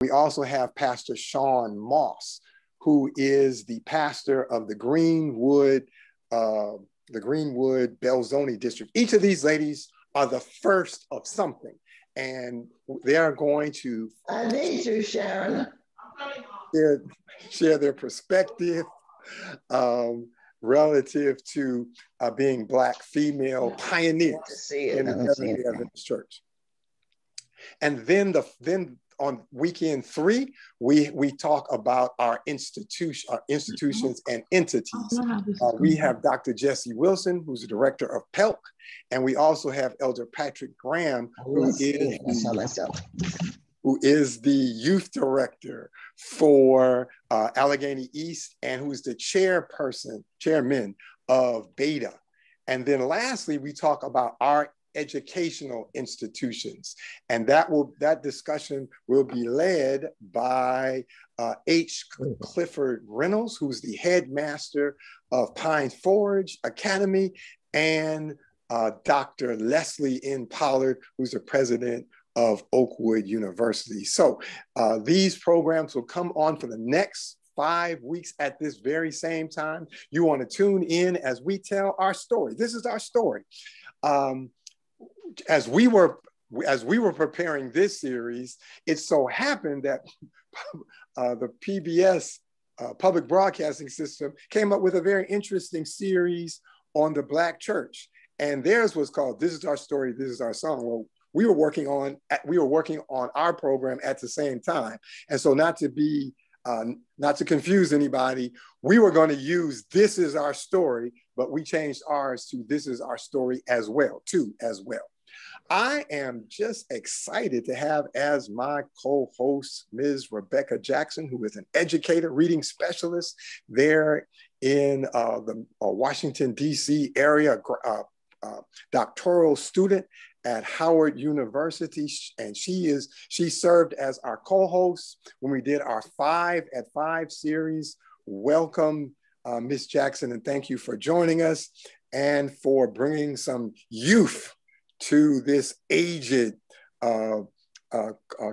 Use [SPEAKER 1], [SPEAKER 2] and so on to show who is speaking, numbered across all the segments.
[SPEAKER 1] We also have Pastor Sean Moss, who is the pastor of the Greenwood Belzoni district. Each of these ladies are the first of something, and they are going to
[SPEAKER 2] I need you, Sharon.
[SPEAKER 1] share their perspective relative to being Black female pioneers in the Seventh-day Adventist Church. And then on weekend 3, we talk about our institutions and entities. We have Dr. Jesse Wilson, who's the director of PELC, and we also have Elder Patrick Graham, who is the youth director for Allegheny East, and who's the chairman of Beta. And then lastly, we talk about our educational institutions, and that discussion will be led by H. Clifford Reynolds, who's the headmaster of Pine Forge Academy, and Dr. Leslie N. Pollard, who's the president of Oakwood University. So these programs will come on for the next 5 weeks at this very same time. You want to tune in as we tell our story. This is our story. As we were preparing this series, it so happened that the PBS public broadcasting system came up with a very interesting series on the Black church, and theirs was called "This Is Our Story, This Is Our Song." Well, we were working on our program at the same time, and so not to confuse anybody, we were going to use "This Is Our Story," but we changed ours to "This Is Our Story" as well. I am just excited to have as my co-host Ms. Rebecca Jackson, who is an educator, reading specialist there in the Washington, D.C. area, doctoral student at Howard University. And she served as our co-host when we did our 5 at 5 series. Welcome, Ms. Jackson, and thank you for joining us and for bringing some youth to this aged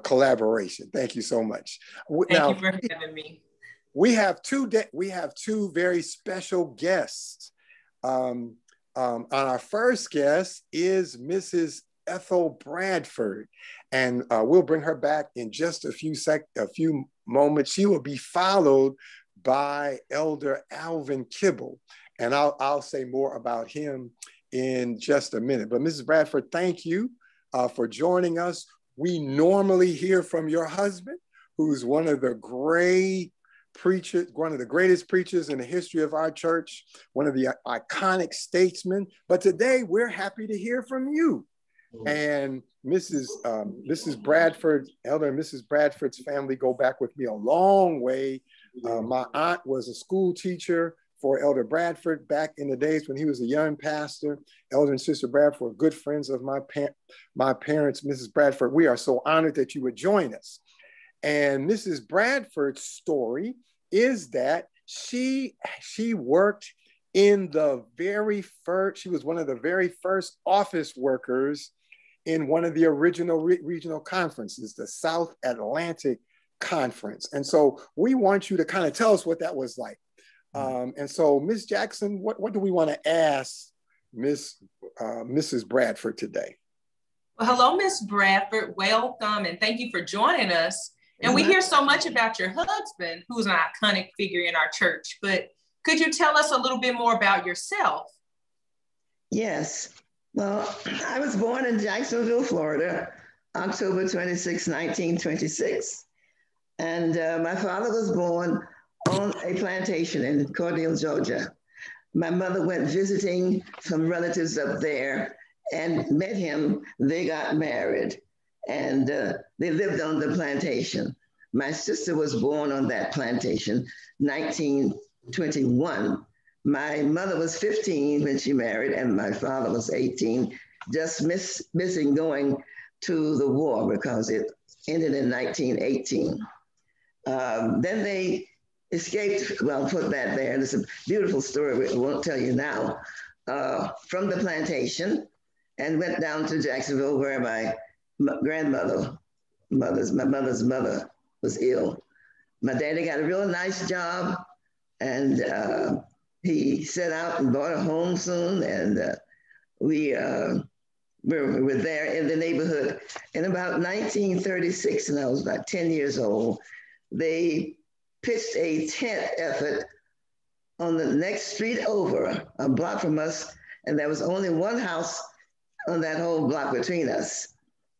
[SPEAKER 1] collaboration. Thank you so much.
[SPEAKER 3] Thank you for having me.
[SPEAKER 1] We have two very special guests. Our first guest is Mrs. Ethel Bradford, and we'll bring her back in just a few moments. She will be followed by Elder Alvin Kibble, and I'll say more about him in just a minute. But Mrs. Bradford, thank you for joining us. We normally hear from your husband, who's one of the greatest preachers in the history of our church, one of the iconic statesmen. But today we're happy to hear from you. And Mrs. Bradford, Elder and Mrs. Bradford's family go back with me a long way. My aunt was a school teacher for Elder Bradford back in the days when he was a young pastor. Elder and Sister Bradford were good friends of my parents. Mrs. Bradford, we are so honored that you would join us. And Mrs. Bradford's story is that she worked in she was one of the very first office workers in one of the original regional conferences, the South Atlantic Conference. And so we want you to kind of tell us what that was like. And so, Ms. Jackson, what do we want to ask Mrs. Bradford today?
[SPEAKER 3] Well, hello, Ms. Bradford. Welcome, and thank you for joining us. And we hear so much about your husband, who's an iconic figure in our church, but could you tell us a little bit more about yourself?
[SPEAKER 2] Yes. Well, I was born in Jacksonville, Florida, October 26, 1926. And my father was born on a plantation in Cordele, Georgia. My mother went visiting some relatives up there and met him. They got married and they lived on the plantation. My sister was born on that plantation, 1921. My mother was 15 when she married and my father was 18, just missing going to the war because it ended in 1918. Then they escaped, well, put that there. It's a beautiful story, I won't tell you now, from the plantation and went down to Jacksonville where my grandmother, my mother's mother was ill. My daddy got a real nice job, and he set out and bought a home soon, and we were there in the neighborhood. In about 1936, and I was about 10 years old, they pitched a tent effort on the next street over, a block from us, and there was only one house on that whole block between us.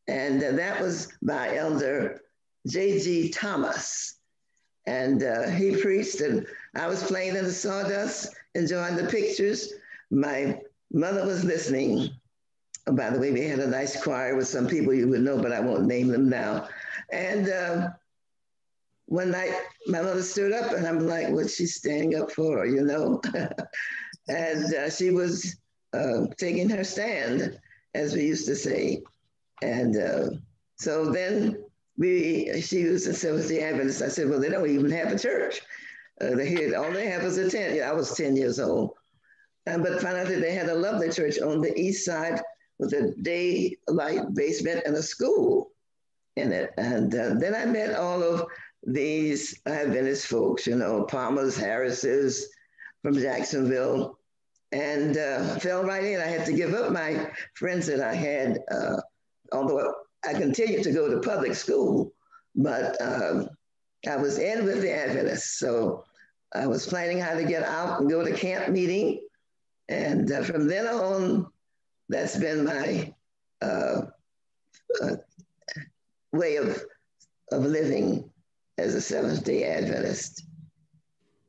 [SPEAKER 2] And that was by Elder J.G. Thomas. And he preached, and I was playing in the sawdust, enjoying the pictures. My mother was listening. Oh, by the way, we had a nice choir with some people you would know, but I won't name them now. And one night, my mother stood up, and I'm like, what's she standing up for, you know? And she was taking her stand, as we used to say. And so then she used to say, with the Adventists, I said, well, they don't even have a church. All they have is a tent. Yeah, I was 10 years old. But found out that they had a lovely church on the east side with a daylight basement and a school in it. And then I met all of these Adventist folks, you know, Palmers, Harrises from Jacksonville, and fell right in. I had to give up my friends that I had, although I continued to go to public school, but I was in with the Adventists. So I was planning how to get out and go to camp meeting. And from then on, that's been my way of living as a Seventh-day Adventist.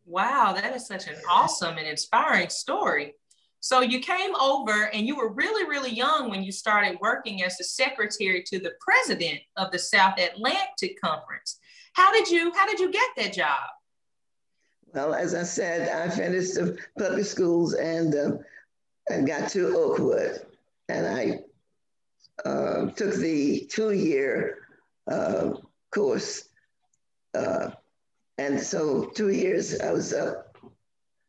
[SPEAKER 3] Wow, that is such an awesome and inspiring story. So you came over and you were really, really young when you started working as the secretary to the president of the South Atlantic Conference. How did you get that job?
[SPEAKER 2] Well, as I said, I finished the public schools and got to Oakwood. And I took the 2-year course. And so 2 years I was up.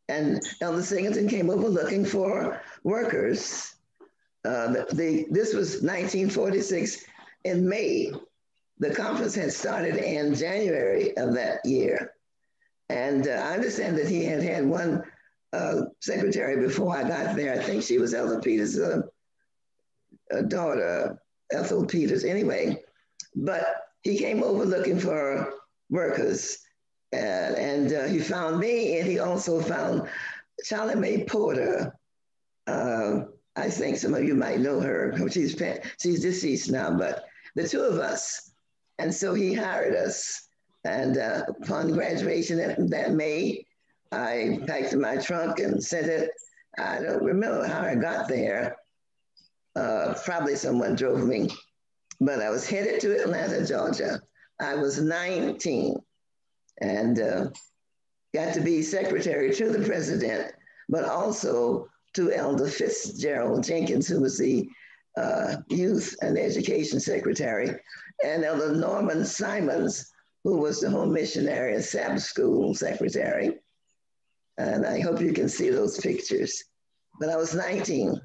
[SPEAKER 2] And Elder Singleton came over looking for workers. This was 1946 in May. The conference had started in January of that year. And I understand that he had one secretary before I got there. I think she was Elder Peters' daughter, Ethel Peters, anyway. But he came over looking for workers. And he found me, and he also found Charlie Mae Porter. I think some of you might know her. She's deceased now, but the two of us. And so he hired us. And upon graduation that May, I packed my trunk and sent it. I don't remember how I got there. Probably someone drove me. But I was headed to Atlanta, Georgia. I was 19. And got to be secretary to the president, but also to Elder Fitzgerald Jenkins, who was the youth and education secretary, and Elder Norman Simons, who was the home missionary and Sabbath school secretary. And I hope you can see those pictures. But I was 19.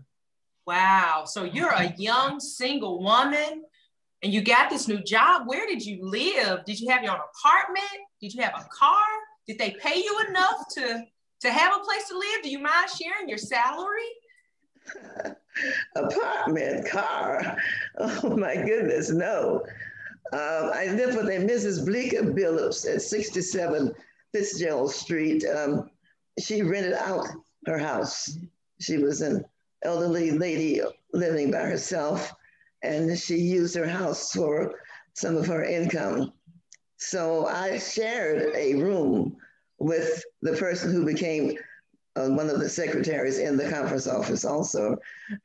[SPEAKER 3] Wow, so you're a young single woman and you got this new job. Where did you live? Did you have your own apartment? Did you have a car? Did they pay you enough to have a place to live? Do you mind sharing your salary?
[SPEAKER 2] Apartment, car. Oh my goodness, no. I lived with a Mrs. Bleecker Billups at 67 Fitzgerald Street. She rented out her house. She was an elderly lady living by herself, and she used her house for some of her income. So I shared a room with the person who became one of the secretaries in the conference office also.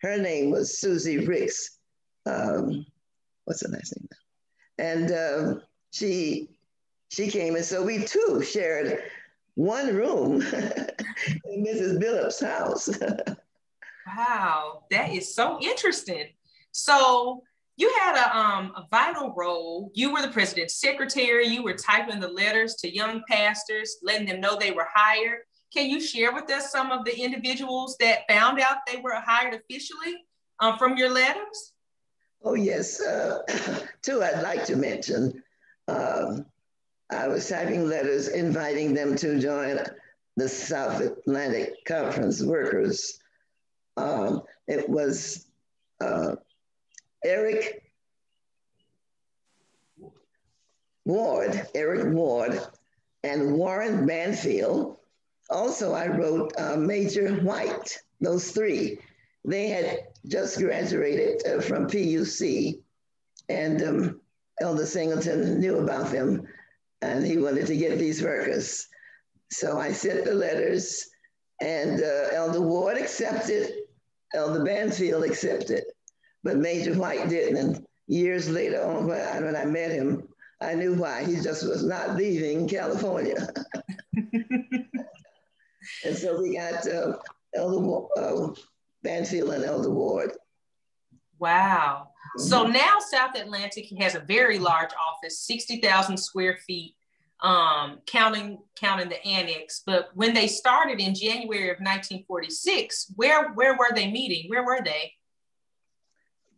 [SPEAKER 2] Her name was Susie Ricks. What's her last name? And she came, and so we too shared one room in Mrs. Billups' house.
[SPEAKER 3] Wow, that is so interesting. So you had a vital role. You were the president's secretary. You were typing the letters to young pastors, letting them know they were hired. Can you share with us some of the individuals that found out they were hired officially from your letters?
[SPEAKER 2] Oh, yes. Two I'd like to mention. I was typing letters inviting them to join the South Atlantic Conference workers. It was Eric Ward, and Warren Banfield. Also, I wrote Major White, those three. They had just graduated from PUC, and Elder Singleton knew about them, and he wanted to get these workers. So I sent the letters, and Elder Ward accepted, Elder Banfield accepted, but Major White didn't. And years later on, when I met him, I knew why. He just was not leaving California. And so we got Elder Banfield and Elder Ward.
[SPEAKER 3] Wow. So now South Atlantic has a very large office, 60,000 square feet, counting the annex. But when they started in January of 1946, where were they meeting? Where were they?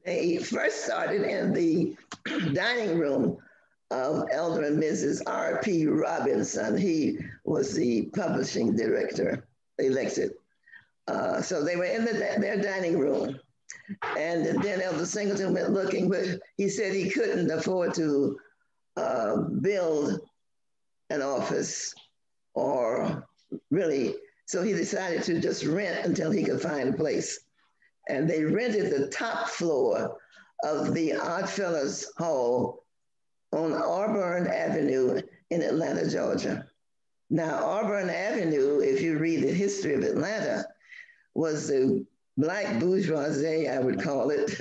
[SPEAKER 2] They first started in the dining room of Elder and Mrs. R.P. Robinson. He was the publishing director, elected. So they were in their dining room. And then Elder Singleton went looking, but he said he couldn't afford to build an office or really, so he decided to just rent until he could find a place. And they rented the top floor of the Oddfellows Hall on Auburn Avenue in Atlanta, Georgia. Now, Auburn Avenue, if you read the history of Atlanta, was the Black bourgeoisie, I would call it,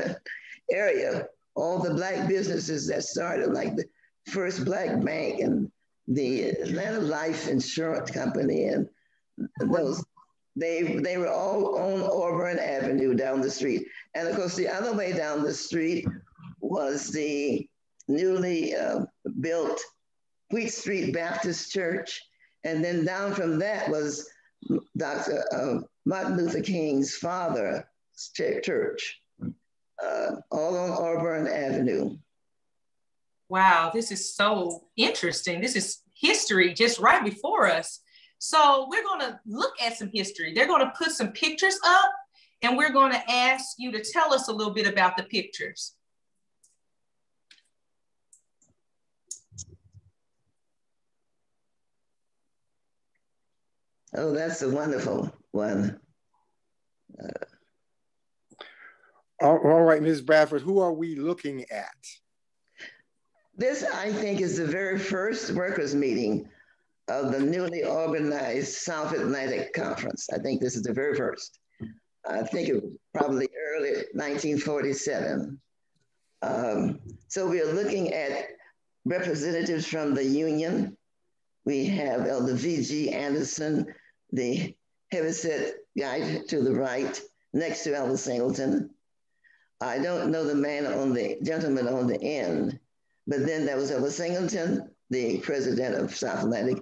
[SPEAKER 2] area. All the Black businesses that started, like the first Black bank and the Atlanta Life Insurance Company, and those, they were all on Auburn Avenue down the street. And of course, the other way down the street was the newly built Wheat Street Baptist Church. And then down from that was Dr. Martin Luther King's father's church, all on Auburn Avenue.
[SPEAKER 3] Wow, this is so interesting. This is history just right before us. So we're going to look at some history. They're going to put some pictures up, and we're going to ask you to tell us a little bit about the pictures.
[SPEAKER 2] Oh, that's a wonderful one.
[SPEAKER 1] All right, Ms. Bradford, who are we looking at?
[SPEAKER 2] This, I think, is the very first workers' meeting of the newly organized South Atlantic Conference. I think this is the very first. I think it was probably early 1947. So we are looking at representatives from the union. We have Elder V.G. Anderson, the heavyset guy to the right, next to Elder Singleton. I don't know the gentleman on the end, but then there was Elder Singleton, the president of South Atlantic,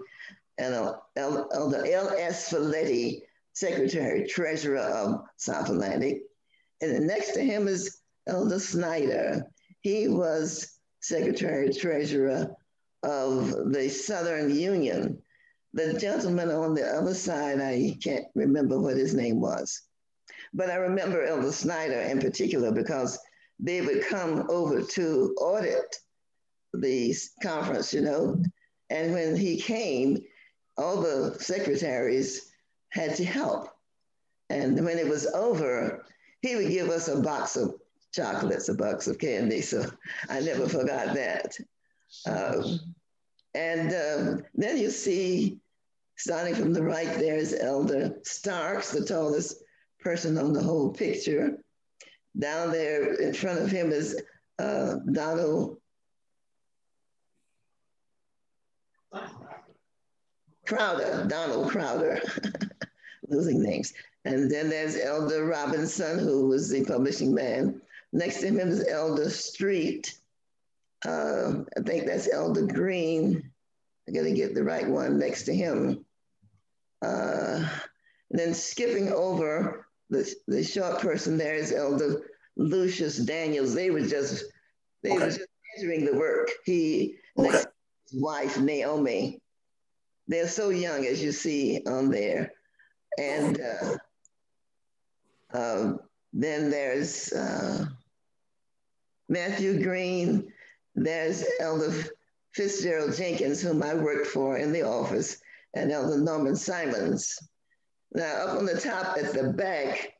[SPEAKER 2] and Elder L.S. Folletti, secretary, treasurer of South Atlantic. And then next to him is Elder Snyder. He was secretary, treasurer of the Southern Union. The gentleman on the other side, I can't remember what his name was. But I remember Elder Snyder in particular because they would come over to audit the conference, you know. And when he came, all the secretaries had to help. And when it was over, he would give us a box of chocolates, a box of candy. So I never forgot that. Then you see, starting from the right, there's Elder Starks, the tallest person on the whole picture. Down there in front of him is Donald Crowder, losing names. And then there's Elder Robinson, who was the publishing man. Next to him is Elder Street. I think that's Elder Green. I gotta get the right one next to him. Then skipping over the short person there is Elder Lucius Daniels. They were just entering the work. He next wife, Naomi. They're so young, as you see on there. And then there's Matthew Green. There's Elder Fitzgerald Jenkins, whom I worked for in the office, and Elder Norman Simons. Now, up on the top at the back,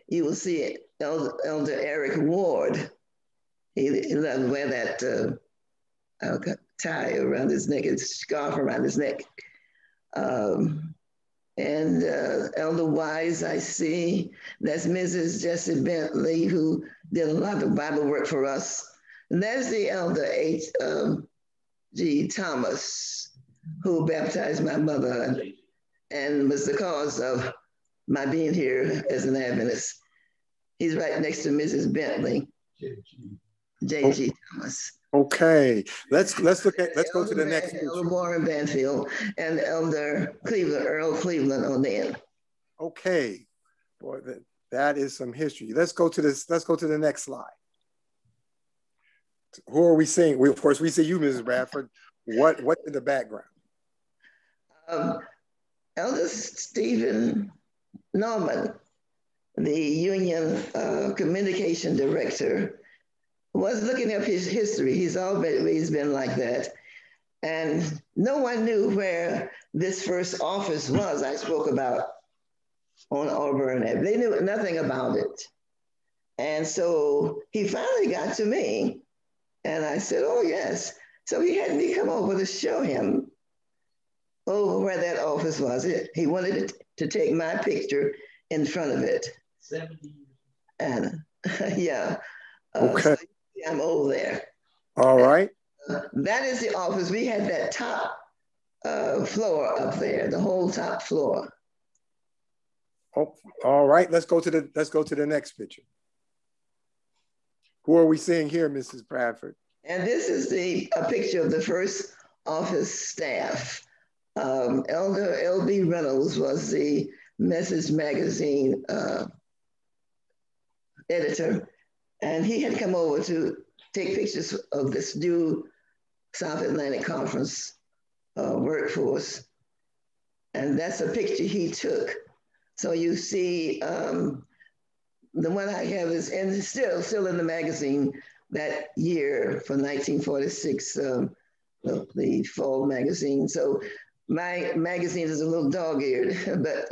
[SPEAKER 2] you will see Elder Eric Ward. He doesn't wear that tie around his neck, his scarf around his neck. And Elder Wise, I see. That's Mrs. Jessie Bentley, who did a lot of Bible work for us. And there's the Elder H.G. Thomas, who baptized my mother and was the cause of my being here as an Adventist. He's right next to Mrs. Bentley, J.G. Thomas.
[SPEAKER 1] Okay, let's go to the next picture.
[SPEAKER 2] Elder Warren Banfield and Elder Cleveland, Earl Cleveland on the end.
[SPEAKER 1] Okay, boy, that is some history. Let's go to the next slide. Who are we seeing? Of course, we see you, Mrs. Bradford. What's in the background?
[SPEAKER 2] Elder Stephen Norman, the Union Communication Director, was looking up his history. He's always been like that. And no one knew where this first office was I spoke about on Auburn Ave. They knew nothing about it. And so he finally got to me. And I said, oh, yes. So he had me come over to show him where that office was. He wanted to take my picture in front of it. 70 years. And yeah.
[SPEAKER 1] Okay.
[SPEAKER 2] So I'm over there.
[SPEAKER 1] All right.
[SPEAKER 2] That is the office. We had that top floor up there, the whole top floor.
[SPEAKER 1] Oh, all right. Let's go to the next picture. Who are we seeing here, Mrs. Bradford?
[SPEAKER 2] And this is a picture of the first office staff. Elder L.B. Reynolds was the Message magazine editor, and he had come over to take pictures of this new South Atlantic Conference workforce. And that's a picture he took. So you see, the one I have is still in the magazine that year from 1946, the fall magazine. So my magazine is a little dog-eared, but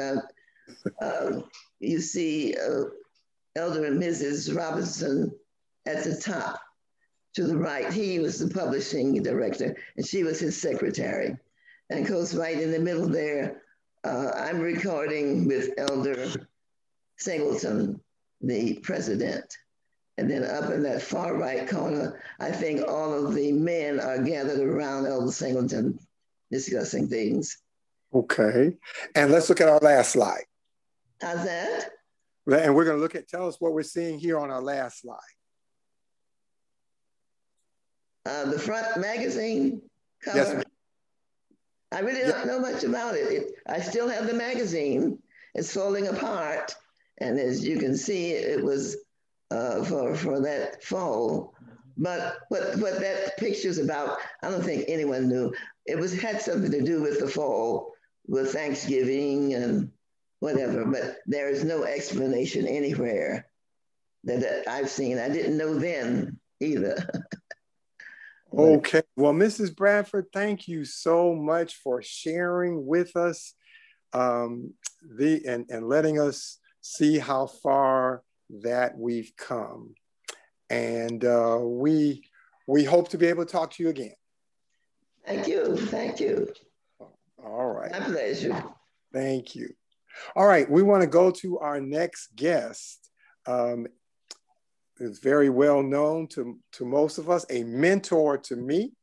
[SPEAKER 2] you see Elder and Mrs. Robinson at the top to the right. He was the publishing director and she was his secretary. And of course, right in the middle there, I'm recording with Elder Singleton, the president. And then up in that far right corner, I think all of the men are gathered around Elder Singleton discussing things.
[SPEAKER 1] Okay. And let's look at our last slide.
[SPEAKER 2] How's that?
[SPEAKER 1] And we're going to tell us what we're seeing here on our last slide.
[SPEAKER 2] The front magazine cover.
[SPEAKER 1] Yes.
[SPEAKER 2] I really don't know much about it. I still have the magazine. It's falling apart. And as you can see, it was for that fall. But what that picture's about, I don't think anyone knew. It had something to do with the fall, with Thanksgiving and whatever, but there is no explanation anywhere that I've seen. I didn't know then either.
[SPEAKER 1] Okay, well, Mrs. Bradford, thank you so much for sharing with us and letting us see how far that we've come. And we hope to be able to talk to you again.
[SPEAKER 2] Thank you. Thank you.
[SPEAKER 1] All right.
[SPEAKER 2] My pleasure.
[SPEAKER 1] Thank you. All right, we want to go to our next guest. Is very well known to most of us, a mentor to me.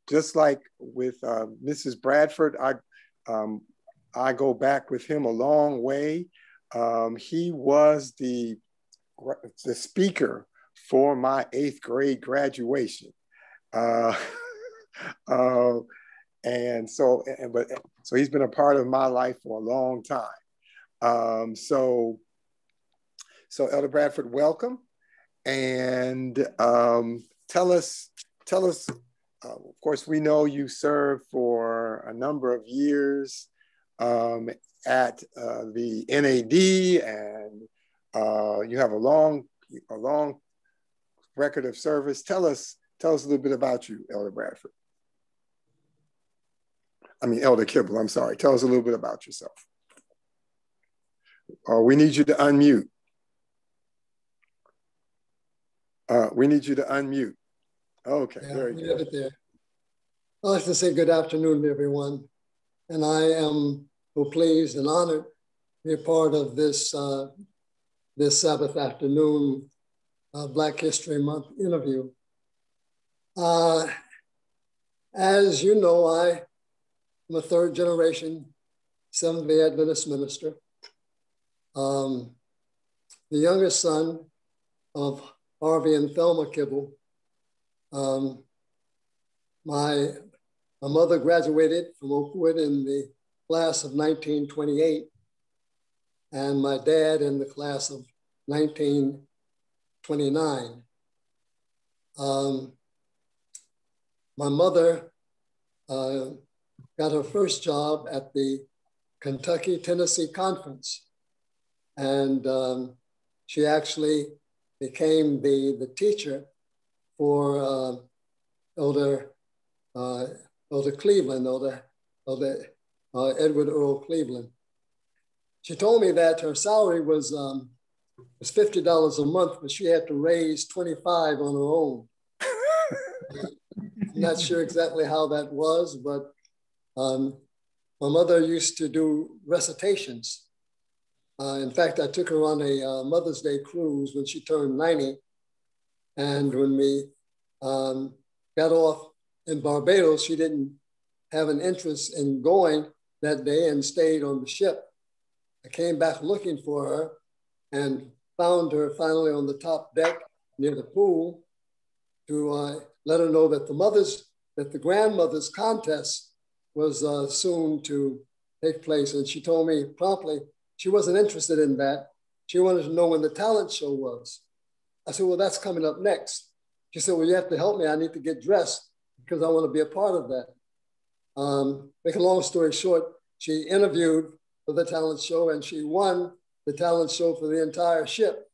[SPEAKER 1] Just like with Mrs. Bradford, I go back with him a long way. He was the speaker for my 8th grade graduation. And so he's been a part of my life for a long time. So Elder Bradford, welcome, and tell us of course, we know you served for a number of years at the NAD, and you have a long record of service. Tell us a little bit about you, Elder Bradford. Elder Kibble, I'm sorry. Tell us a little bit about yourself. We need you to unmute. We need you to unmute. Okay,
[SPEAKER 4] yeah,
[SPEAKER 1] very
[SPEAKER 4] we
[SPEAKER 1] good.
[SPEAKER 4] have it there. I'd like to say good afternoon to everyone. And I am so pleased and honored to be a part of this, this Sabbath afternoon Black History Month interview. As you know, I am a third generation Seventh-day Adventist minister. The youngest son of Harvey and Thelma Kibble. My mother graduated from Oakwood in the class of 1928, and my dad in the class of 1929. My mother got her first job at the Kentucky-Tennessee Conference, and she actually became the teacher for Elder Cleveland, Elder Edward Earl Cleveland. She told me that her salary was $50 a month, but she had to raise 25 on her own. I'm not sure exactly how that was, but my mother used to do recitations. In fact, I took her on a Mother's Day cruise when she turned 90. And when we got off in Barbados, she didn't have an interest in going that day and stayed on the ship. I came back looking for her and found her finally on the top deck near the pool to let her know that the grandmother's contest was soon to take place. And she told me promptly she wasn't interested in that. She wanted to know when the talent show was. I said, well, that's coming up next. She said, well, you have to help me. I need to get dressed because I want to be a part of that. Make a long story short, she interviewed for the talent show and she won the talent show for the entire ship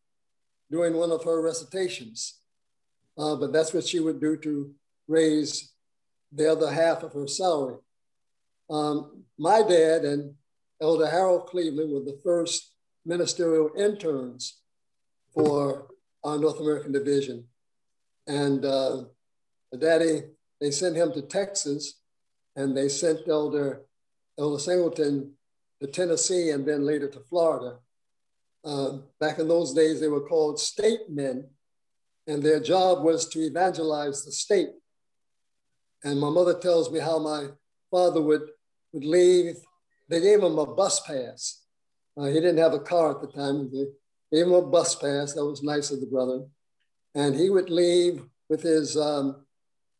[SPEAKER 4] doing one of her recitations. But that's what she would do to raise the other half of her salary. My dad and Elder Harold Cleveland were the first ministerial interns for our North American division. And Daddy, they sent him to Texas and they sent Elder Singleton to Tennessee and then later to Florida. Back in those days, they were called state men, and their job was to evangelize the state. And my mother tells me how my father would leave. They gave him a bus pass. He didn't have a car at the time. They gave him a bus pass. That was nice of the brother. And he would leave with his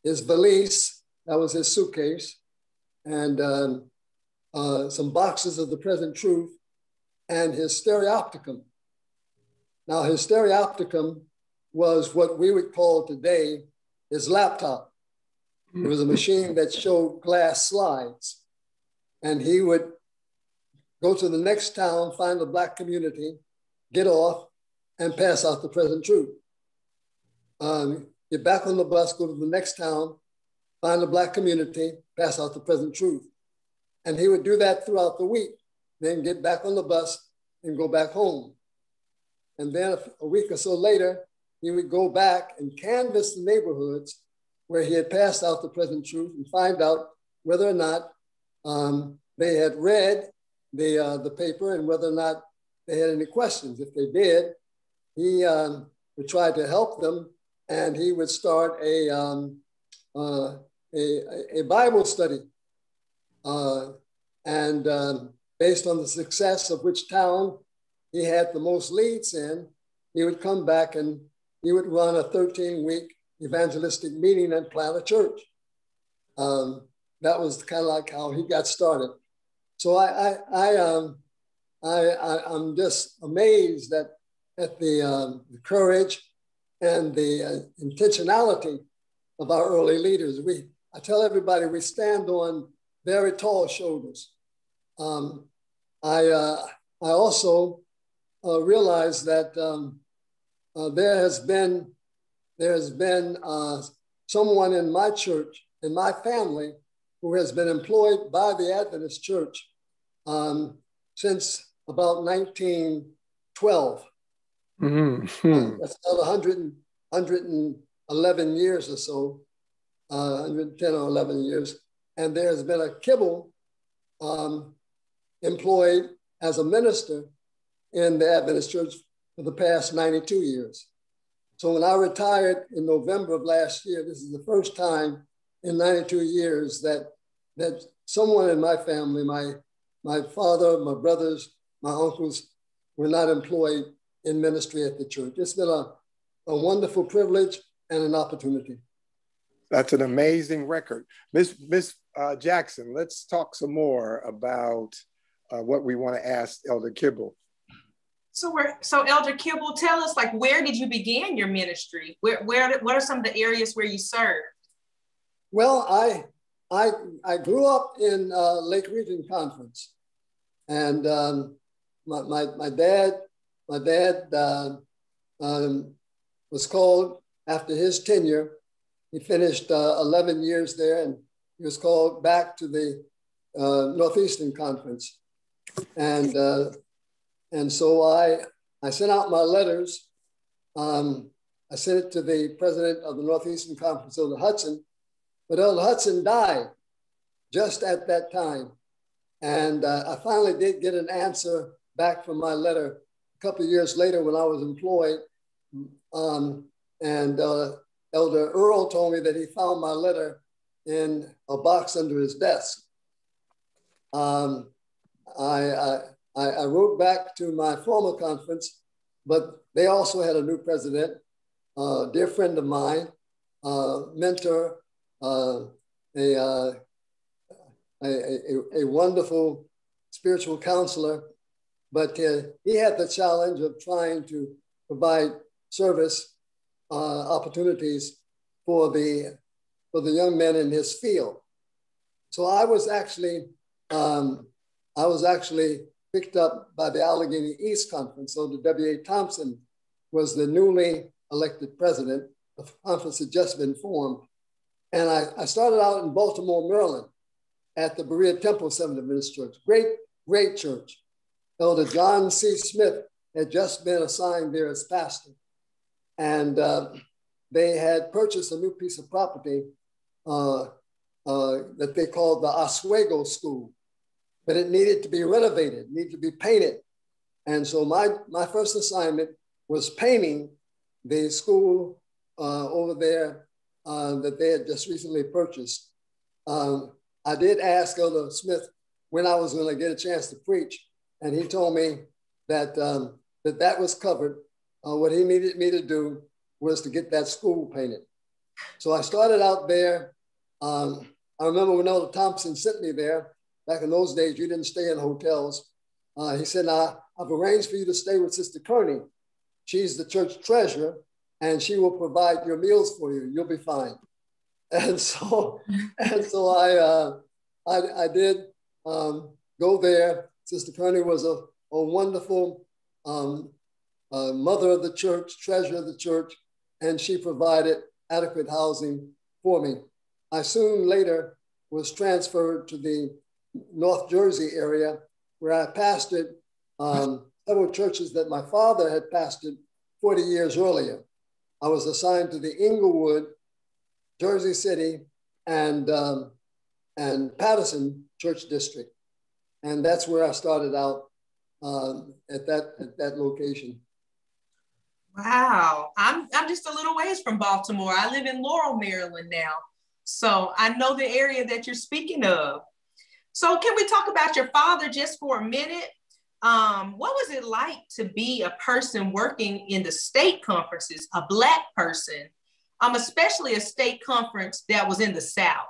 [SPEAKER 4] valise, that was his suitcase, and some boxes of the Present Truth, and his stereopticum. Now, his stereopticum was what we would call today his laptop. It was a machine that showed glass slides. And he would go to the next town, find a Black community, get off, and pass out the Present Truth. Get back on the bus, go to the next town, find a Black community, pass out the Present Truth. And he would do that throughout the week, then get back on the bus and go back home. And then a week or so later, he would go back and canvass the neighborhoods where he had passed out the Present Truth and find out whether or not they had read the paper and whether or not they had any questions. If they did, he would try to help them, and he would start a Bible study. Based on the success of which town he had the most leads in, he would come back and he would run a 13-week evangelistic meeting and plant a church. That was kind of like how he got started. So I'm just amazed at the courage and the intentionality of our early leaders. I tell everybody we stand on very tall shoulders. I also realize that there has been someone in my church, in my family, who has been employed by the Adventist Church since about 1912.
[SPEAKER 1] Mm-hmm.
[SPEAKER 4] That's about 111 years or so, 110 or 11 years. And there has been a Kibble employed as a minister in the Adventist Church for the past 92 years. So when I retired in November of last year, this is the first time in 92 years that someone in my family, my father, my brothers, my uncles, were not employed in ministry at the church. It's been a wonderful privilege and an opportunity.
[SPEAKER 1] That's an amazing record. Miss Jackson, let's talk some more about what we want to ask Elder Kibble.
[SPEAKER 3] So Elder Kibble, tell us, like, where did you begin your ministry? What are some of the areas where you served?
[SPEAKER 4] Well, I grew up in Lake Region Conference, and my dad was called after his tenure. He finished 11 years there, and he was called back to the Northeastern Conference, and so I sent out my letters. I sent it to the president of the Northeastern Conference, Elder Hudson, but Elder Hudson died just at that time. And I finally did get an answer back from my letter a couple of years later when I was employed. Elder Earl told me that he found my letter in a box under his desk. I wrote back to my former conference, but they also had a new president, a dear friend of mine, mentor, a wonderful spiritual counselor, but he had the challenge of trying to provide service opportunities for the young men in his field. So I was actually picked up by the Allegheny East Conference. So the W.A. Thompson was the newly elected president. The conference had just been formed. And I started out in Baltimore, Maryland at the Berea Temple Seventh Adventist Church. Great church. Elder John C. Smith had just been assigned there as pastor. And they had purchased a new piece of property that they called the Oswego School, but it needed to be renovated, needed to be painted. And so my first assignment was painting the school over there that they had just recently purchased. I did ask Elder Smith when I was going to get a chance to preach, and he told me that that was covered. What he needed me to do was to get that school painted. So I started out there. I remember when Elder Thompson sent me there. Back in those days, you didn't stay in hotels. He said, "Now, I've arranged for you to stay with Sister Kearney. She's the church treasurer, and she will provide your meals for you. You'll be fine." And so I did go there. Sister Kearney was a wonderful mother of the church, treasurer of the church, and she provided adequate housing for me. I soon later was transferred to the North Jersey area, where I pastored several churches that my father had pastored 40 years earlier. I was assigned to the Inglewood, Jersey City, and Patterson Church District. And that's where I started out at that location.
[SPEAKER 3] Wow, I'm just a little ways from Baltimore. I live in Laurel, Maryland now. So I know the area that you're speaking of. So can we talk about your father just for a minute? What was it like to be a person working in the state conferences, a Black person, especially a state conference that was in the South?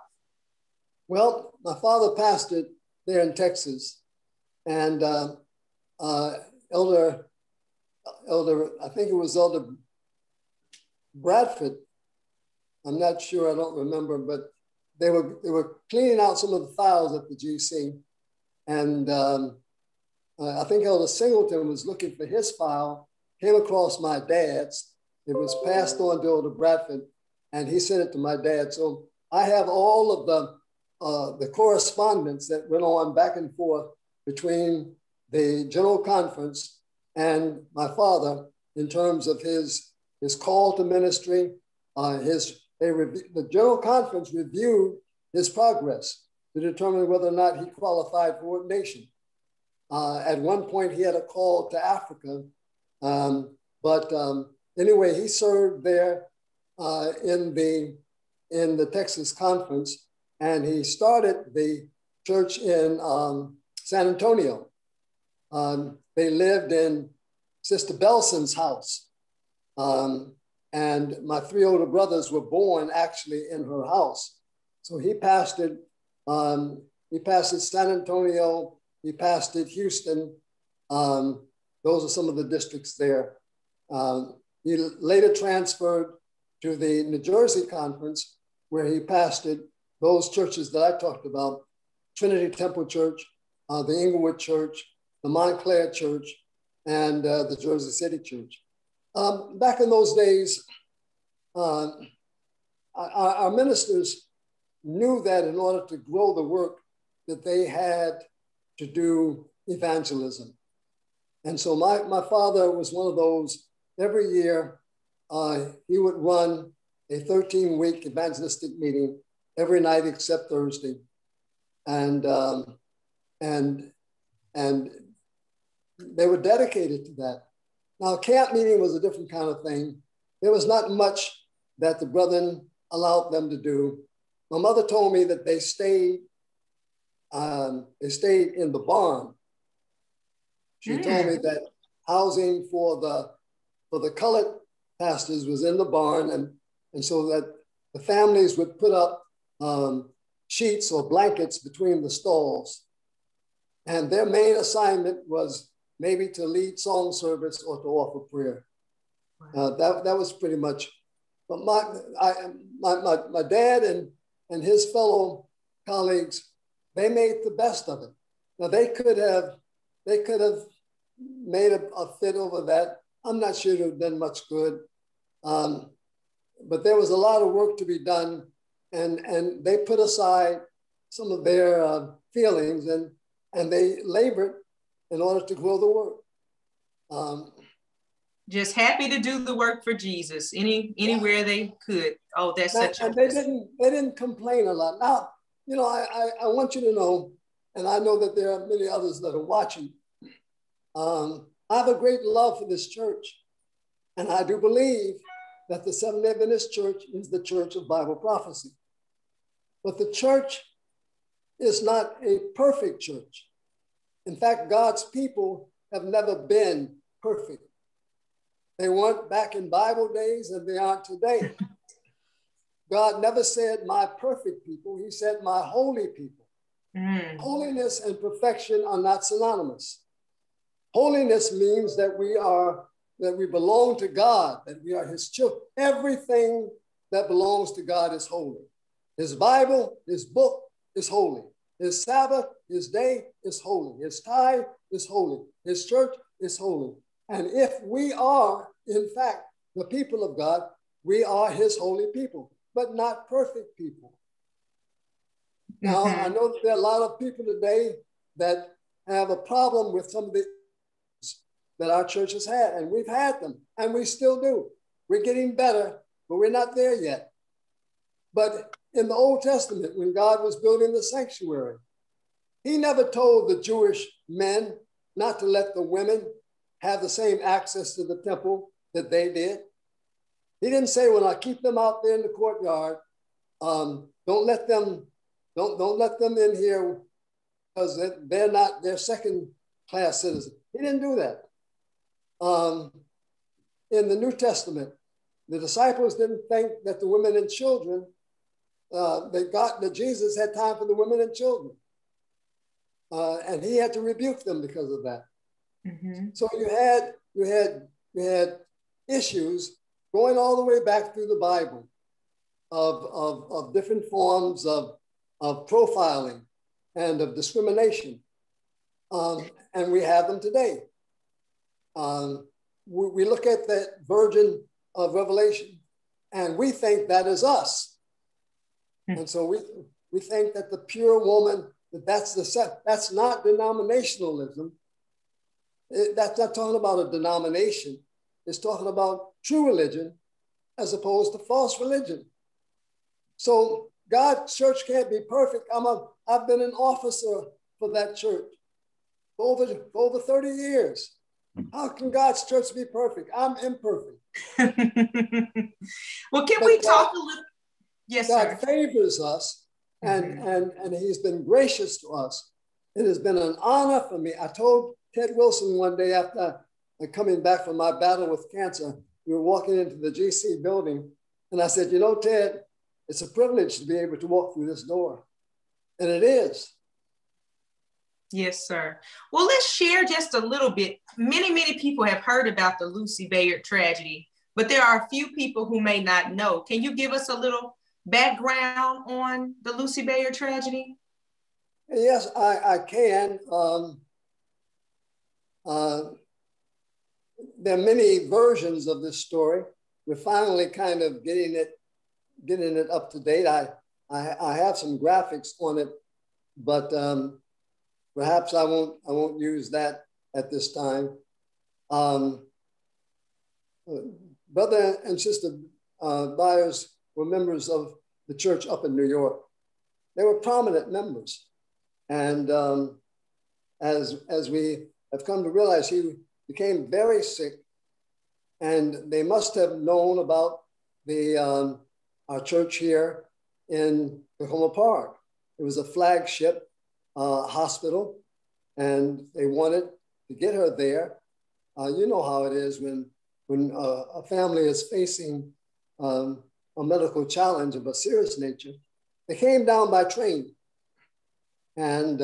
[SPEAKER 4] Well, my father pastored there in Texas, and Elder, I think it was Elder Bradford, I'm not sure, I don't remember, but they were cleaning out some of the files at the GC. And I think Elder Singleton was looking for his file, came across my dad's. It was passed on to Elder Bradford, and he sent it to my dad. So I have all of the correspondence that went on back and forth between the General Conference and my father in terms of his call to ministry. The General Conference reviewed his progress to determine whether or not he qualified for ordination. At one point, he had a call to Africa, but anyway, he served there in the Texas Conference, and he started the church in San Antonio. They lived in Sister Belson's house, and my three older brothers were born actually in her house. So he pastored San Antonio, he pastored Houston. Those are some of the districts there. He later transferred to the New Jersey Conference, where he pastored those churches that I talked about: Trinity Temple Church, the Inglewood Church, the Montclair Church, and the Jersey City Church. Back in those days, our ministers knew that in order to grow the work, that they had to do evangelism. And so my father was one of those. Every year, he would run a 13-week evangelistic meeting every night except Thursday. And they were dedicated to that. Now, camp meeting was a different kind of thing. There was not much that the brethren allowed them to do. My mother told me that they stayed in the barn. She told me that housing for the colored pastors was in the barn, and so that the families would put up sheets or blankets between the stalls. And their main assignment was maybe to lead song service or to offer prayer. Wow. That was pretty much. But my dad and his fellow colleagues, they made the best of it. Now they could have made a fit over that. I'm not sure it would have done much good. But there was a lot of work to be done, and they put aside some of their feelings and they labored in order to grow the work.
[SPEAKER 3] Just happy to do the work for Jesus anywhere they could. Oh, that's such a.
[SPEAKER 4] And they didn't complain a lot. Now, you know, I want you to know, and I know that there are many others that are watching. I have a great love for this church, and I do believe that the Seventh-day Adventist Church is the church of Bible prophecy. But the church is not a perfect church. In fact, God's people have never been perfect. They weren't back in Bible days, and they aren't today. God never said my perfect people. He said my holy people. Holiness and perfection are not synonymous. Holiness means that we belong to God, that we are his children. Everything that belongs to God is holy. His Bible, his book is holy. His Sabbath, his day is holy. His tithe is holy. His church is holy. And if we are, in fact, the people of God, we are his holy people, but not perfect people. Now, I know that there are a lot of people today that have a problem with some of the that our church has had, and we've had them, and we still do. We're getting better, but we're not there yet. But in the Old Testament, when God was building the sanctuary, he never told the Jewish men not to let the women have the same access to the temple that they did. He didn't say, well, I keep them out there in the courtyard. Don't let them in here because they're second-class citizens. He didn't do that. In the New Testament, the disciples didn't think that the women and children, that Jesus had time for the women and children. And he had to rebuke them because of that. So you had issues going all the way back through the Bible of different forms of profiling and of discrimination. And we have them today. We look at that virgin of Revelation and we think that is us. And so we think that the pure woman, that's not denominationalism. That's not talking about a denomination. It's talking about true religion as opposed to false religion. So God's church can't be perfect. I've been an officer for that church for over 30 years. How can God's church be perfect? I'm imperfect.
[SPEAKER 3] Well, can we talk a little? Yes,
[SPEAKER 4] God
[SPEAKER 3] sir.
[SPEAKER 4] favors us and he's been gracious to us. It has been an honor for me. I told Ted Wilson one day after coming back from my battle with cancer, we were walking into the GC building and I said, you know, Ted, it's a privilege to be able to walk through this door. And it is.
[SPEAKER 3] Yes, sir. Well, let's share just a little bit. Many people have heard about the Lucy Bayard tragedy, but there are a few people who may not know. Can you give us a little background on the Lucy Bayard tragedy?
[SPEAKER 4] Yes, I can. There are many versions of this story. We're finally kind of getting it up to date. I have some graphics on it, but perhaps I won't use that at this time. Brother and Sister Byers were members of the church up in New York. They were prominent members. And as we have come to realize, he became very sick and they must have known about our church here in Tacoma Park. It was a flagship hospital and they wanted to get her there. You know how it is when a family is facing a medical challenge of a serious nature. They came down by train and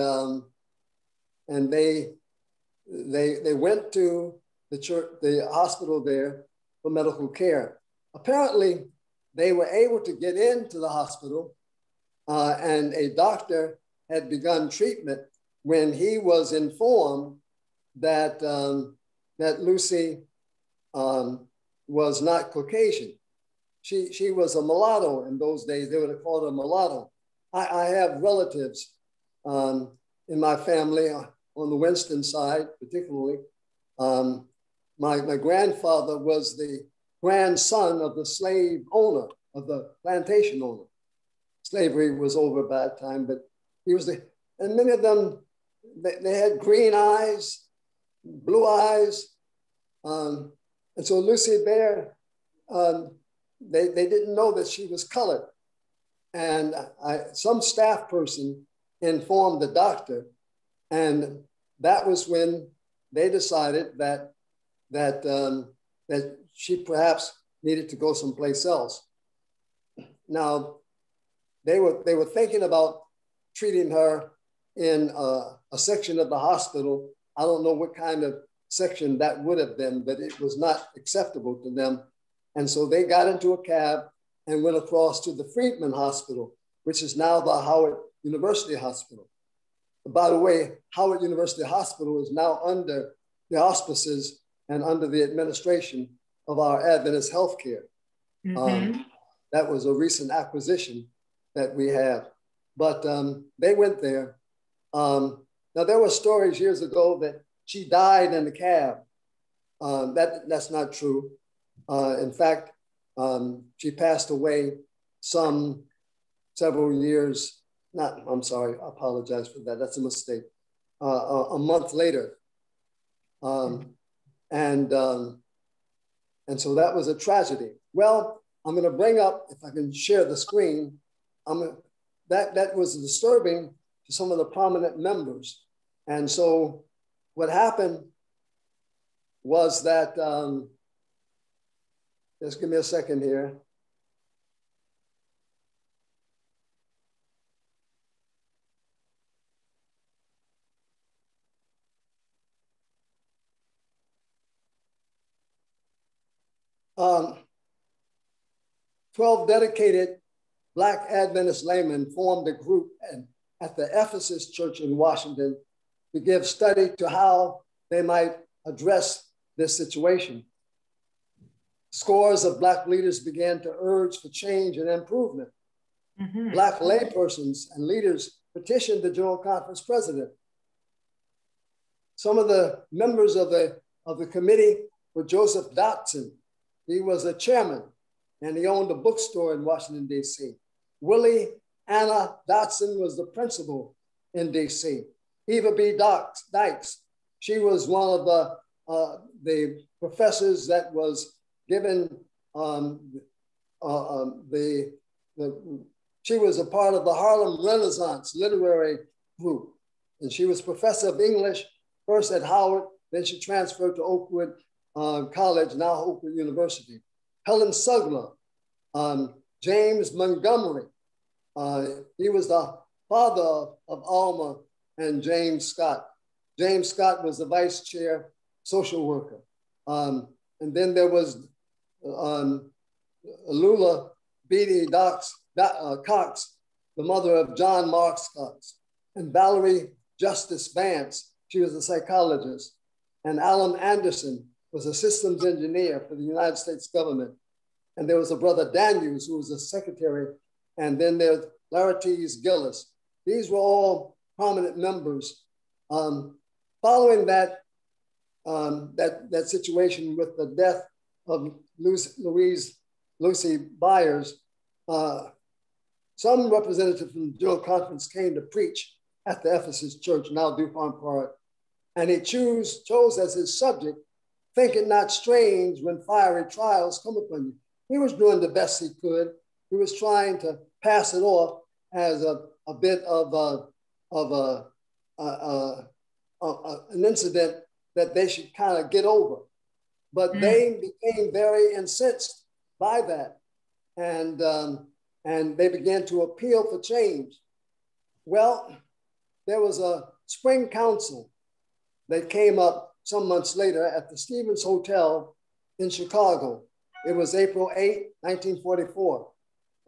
[SPEAKER 4] they went to the hospital there for medical care. Apparently, they were able to get into the hospital and a doctor had begun treatment when he was informed that, that Lucy was not Caucasian. She was a mulatto in those days. They would have called her mulatto. I have relatives in my family on the Winston side, particularly. My grandfather was the grandson of the slave owner, of the plantation owner. Slavery was over by that time, but he was and many of them, they had green eyes, blue eyes. And so Lucy Bayard, they didn't know that she was colored. And some staff person informed the doctor, and that was when they decided that she perhaps needed to go someplace else. Now, they were thinking about treating her in a section of the hospital. I don't know what kind of section that would have been, but it was not acceptable to them. And so they got into a cab and went across to the Freedman Hospital, which is now the Howard University Hospital. By the way, Howard University Hospital is now under the auspices and under the administration of our Adventist Healthcare. That was a recent acquisition that we have. But they went there. Now, there were stories years ago that she died in the cab. That's not true. In fact, she passed away several years, I'm sorry, I apologize for that. That's a mistake. A month later. And so that was a tragedy. Well, I'm gonna bring up, if I can share the screen, that was disturbing to some of the prominent members. And so what happened was that, just give me a second here. Um, 12 dedicated Black Adventist laymen formed a group at the Ephesus Church in Washington to give study to how they might address this situation. Scores of Black leaders began to urge for change and improvement. Mm-hmm. Black laypersons and leaders petitioned the General Conference president. Some of the members of the committee were Joseph Dotson. He was a chairman and he owned a bookstore in Washington, D.C. Willie Anna Dotson was the principal in D.C. Eva B. Dykes, she was one of the professors that was given she was a part of the Harlem Renaissance literary group. And she was professor of English, first at Howard, then she transferred to Oakwood College, now Oakwood University. Helen Sugler, James Montgomery, he was the father of Alma and James Scott. James Scott was the vice chair social worker. And then there was Lula Beatty Cox, the mother of John Marks Cox, and Valerie Justice Vance, she was a psychologist, and Alan Anderson was a systems engineer for the United States government. And there was a brother Daniels who was a secretary, and then there's Laertes Gillis. These were all prominent members. Following that situation with the death of Lucy Byers, some representative from the General Conference came to preach at the Ephesus Church, now DuPont Park, and he chose as his subject, "Think it not strange when fiery trials come upon you." He was doing the best he could. He was trying to pass it off as a bit of an incident that they should kind of get over. But they became very incensed by that, and they began to appeal for change. Well, there was a spring council that came up some months later at the Stevens Hotel in Chicago. It was April 8, 1944.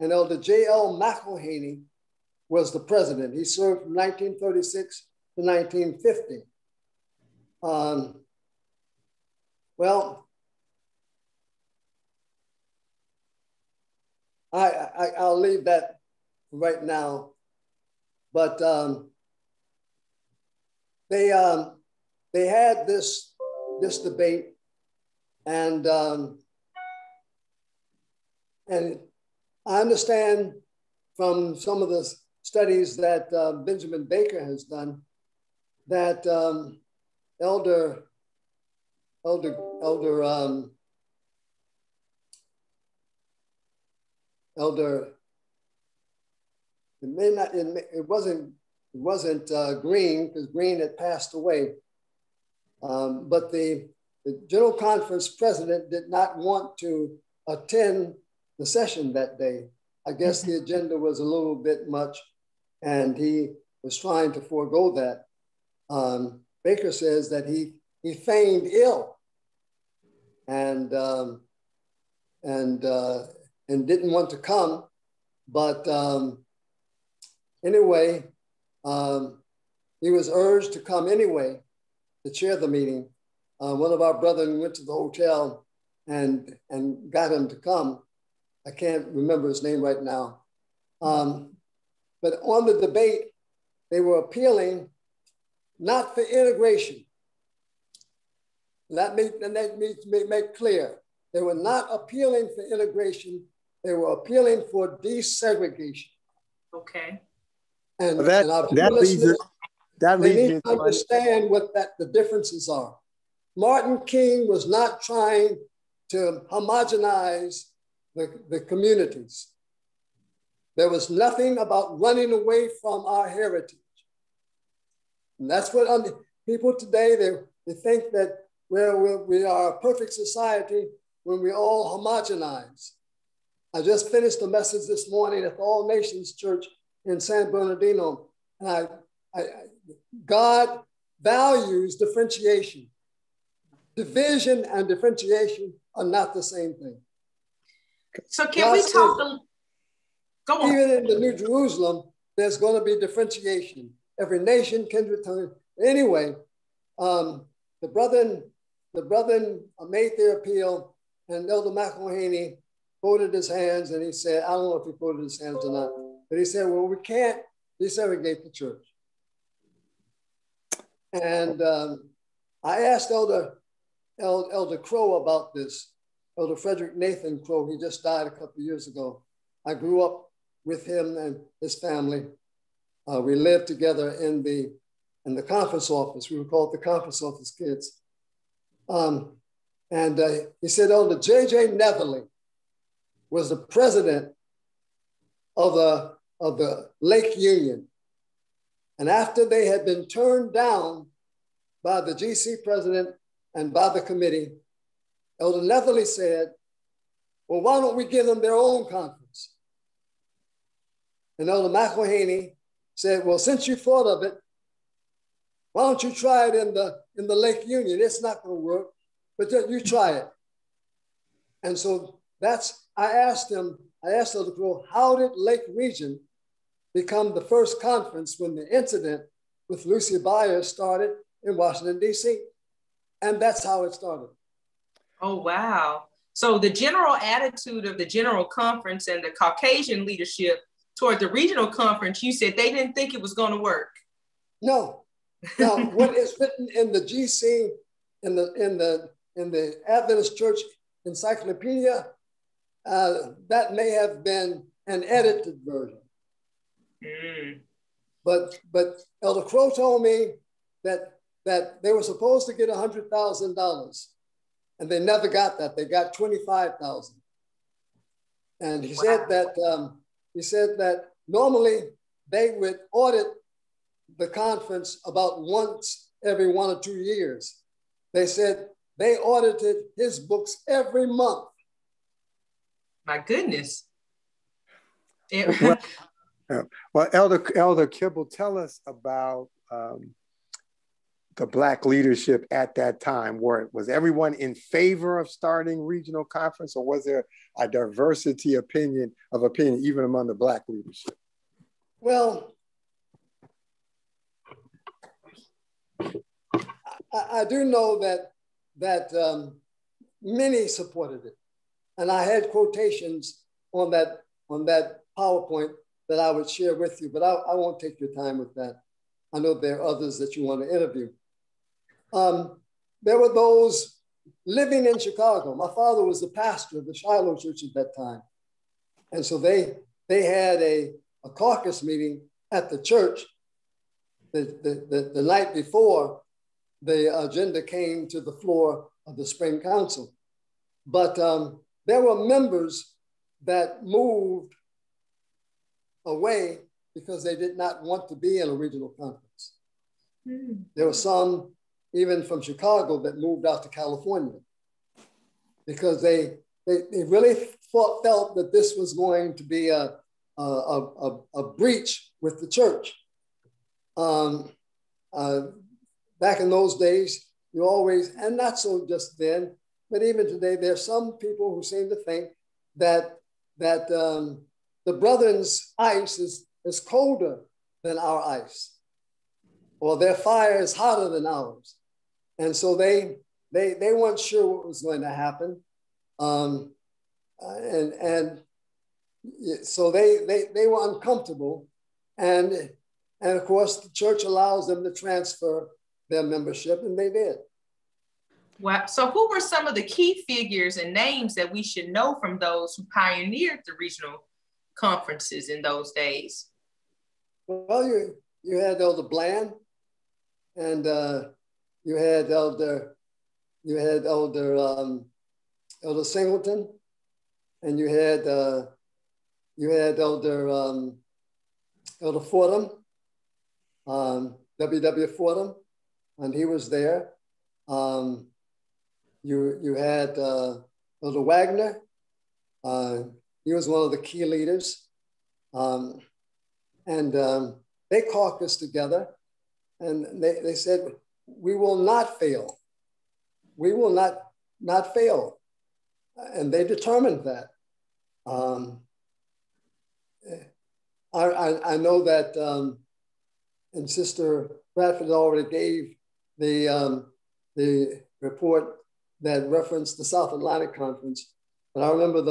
[SPEAKER 4] And Elder J.L. McElhaney was the president. He served from 1936 to 1950. Well, I'll leave that right now. But they had this debate, and I understand from some of the studies that Benjamin Baker has done that Elder it wasn't Green, because Green had passed away, but the General Conference president did not want to attend the session that day. I guess the agenda was a little bit much, and he was trying to forego that. Baker says that he feigned ill and didn't want to come, but anyway, he was urged to come anyway to chair the meeting. One of our brethren went to the hotel and got him to come. I can't remember his name right now. But on the debate, they were appealing not for integration. That needs to make clear. They were not appealing for integration. They were appealing for desegregation.
[SPEAKER 3] Okay.
[SPEAKER 1] And that leads
[SPEAKER 4] me to understand what the differences are. Martin King was not trying to homogenize the communities. There was nothing about running away from our heritage. And that's what people today, they think that we are a perfect society when we all homogenize. I just finished a message this morning at the All Nations Church in San Bernardino, and God values differentiation. Division and differentiation are not the same thing.
[SPEAKER 3] So can we talk Go on.
[SPEAKER 4] Even in the New Jerusalem, there's going to be differentiation. Every nation, kindred, tongue. Anyway, the brethren made their appeal, and Elder McElhaney folded his hands, and he said, I don't know if he folded his hands or not, but he said, well, we can't desegregate the church. And I asked Elder Crow about this, Elder Frederick Nathan Crow. He just died a couple of years ago. I grew up with him and his family. We lived together in the conference office. We were called the conference office kids. He said, Elder J.J. Netherly was the president of the Lake Union. And after they had been turned down by the GC president and by the committee, Elder Netherly said, well, why don't we give them their own conference? And Elder McElhaney said, well, since you thought of it, why don't you try it in the Lake Union? It's not going to work, but you try it. And so I asked Elder Crow, how did Lake Region become the first conference when the incident with Lucy Byers started in Washington, D.C.? And that's how it started.
[SPEAKER 3] Oh, wow. So the general attitude of the General Conference and the Caucasian leadership toward the regional conference, you said they didn't think it was going to work.
[SPEAKER 4] No. Now, what is written in the GC, in the Adventist Church Encyclopedia, that may have been an edited version. Mm. But Elder Crow told me that they were supposed to get $100,000, and they never got that. They got $25,000. And he said that normally they would audit the conference about once every 1 or 2 years. They said they audited his books every month.
[SPEAKER 3] My goodness.
[SPEAKER 1] Well, Elder Kibble, tell us about the Black leadership at that time. Was everyone in favor of starting regional conference, or was there a diversity of opinion even among the Black leadership?
[SPEAKER 4] Well, I do know that many supported it, and I had quotations on that PowerPoint that I would share with you, but I won't take your time with that. I know there are others that you want to interview. There were those living in Chicago. My father was the pastor of the Shiloh Church at that time, and so they had a caucus meeting at the church the night before the agenda came to the floor of the spring council. But there were members that moved away because they did not want to be in a regional conference. Mm. There were some, even from Chicago, that moved out to California because they really felt that this was going to be a breach with the church. Back in those days, you always, and not so just then, but even today, there are some people who seem to think that the brethren's ice is colder than our ice, or their fire is hotter than ours. And so they weren't sure what was going to happen. So they were uncomfortable. And of course, the church allows them to transfer their membership, and they did.
[SPEAKER 3] Wow. So who were some of the key figures and names that we should know from those who pioneered the regional conferences in those days?
[SPEAKER 4] Well, you had Elder Bland, and you had Elder Singleton, and you had Elder Fordham, W.W. Fordham, and he was there. You had Elder Wagner. He was one of the key leaders. And they caucused together, and they said, we will not fail. We will not fail. And they determined that. I know that, and Sister Bradford already gave the report that referenced the South Atlantic Conference. But I remember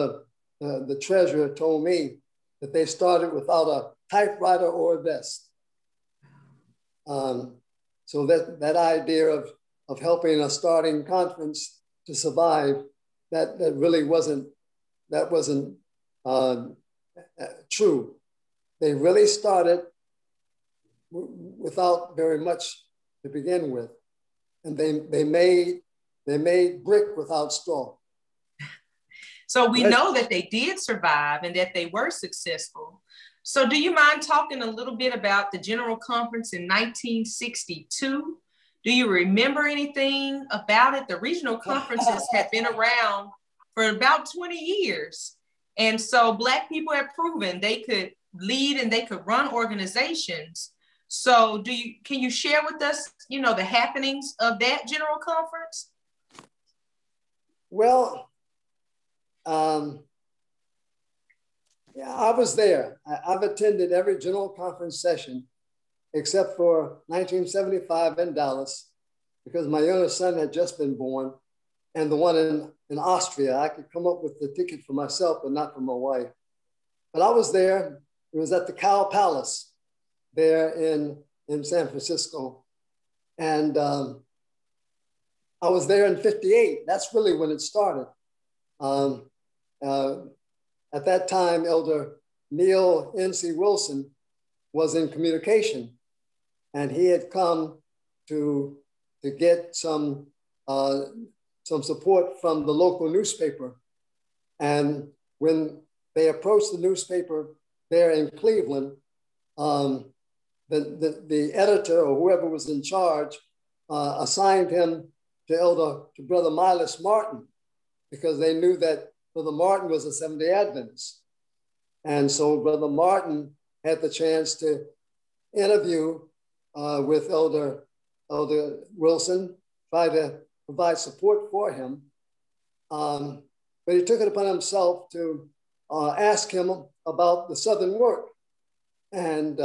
[SPEAKER 4] the treasurer told me that they started without a typewriter or a desk. So that idea of helping a starting conference to survive, that really wasn't true. They really started without very much to begin with, and they made brick without straw.
[SPEAKER 3] So we know that they did survive and that they were successful. So do you mind talking a little bit about the General Conference in 1962? Do you remember anything about it? The regional conferences had been around for about 20 years. And so Black people have proven they could lead and they could run organizations. So can you share with us, the happenings of that General Conference?
[SPEAKER 4] Well, yeah, I was there. I've attended every General Conference session except for 1975 in Dallas, because my youngest son had just been born, and the one in Austria. I could come up with the ticket for myself, but not for my wife. But I was there. It was at the Cow Palace there in San Francisco. And I was there in 58. That's really when it started. At that time, Elder Neil N.C. Wilson was in communication, and he had come to get some support from the local newspaper. And when they approached the newspaper there in Cleveland, the editor or whoever was in charge assigned him to Brother Milas Martin, because they knew that Brother Martin was a Seventh-day Adventist. And so Brother Martin had the chance to interview with Elder Wilson, try to provide support for him. But he took it upon himself to ask him about the Southern work. And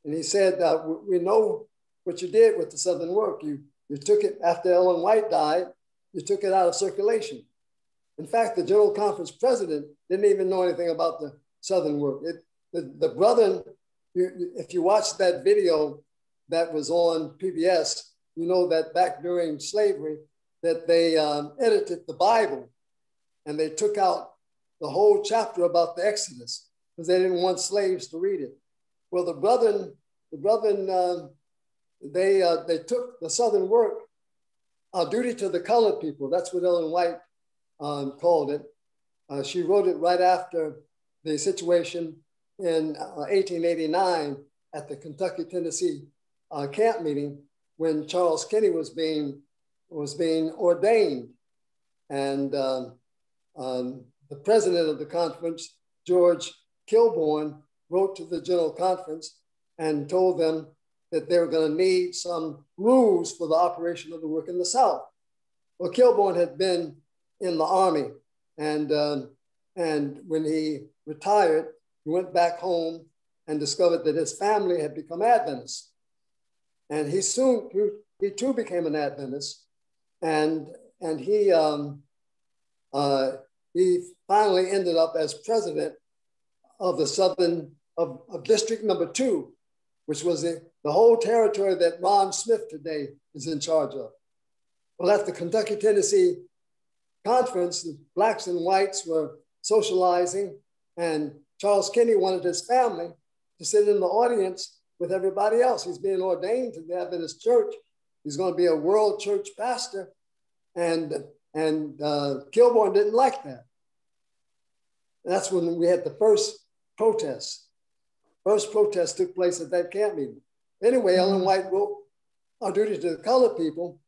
[SPEAKER 4] he said, we know what you did with the Southern work. You took it after Ellen White died, you took it out of circulation. In fact, the General Conference president didn't even know anything about the Southern work. The brethren, if you watch that video that was on PBS, you know that back during slavery, that they edited the Bible and they took out the whole chapter about the Exodus because they didn't want slaves to read it. Well, the brethren, they took the Southern work, our duty to the colored people. That's what Ellen White called it. She wrote it right after the situation in 1889 at the Kentucky-Tennessee camp meeting when Charles Kinney was being ordained. And the president of the conference, George Kilbourne, wrote to the General Conference and told them that they were going to need some rules for the operation of the work in the South. Well, Kilbourne had been in the Army, and when he retired, he went back home and discovered that his family had become Adventists. And he too became an Adventist, and he finally ended up as president of the Southern of District Number 2, which was the whole territory that Ron Smith today is in charge of. Well, at the Kentucky-Tennessee conference, the blacks and whites were socializing, and Charles Kinney wanted his family to sit in the audience with everybody else. He's being ordained to the Adventist church. He's going to be a world church pastor, and Kilbourne didn't like that. And that's when we had the first protest. First protest took place at that camp meeting. Anyway, Ellen White wrote our duty to the colored people,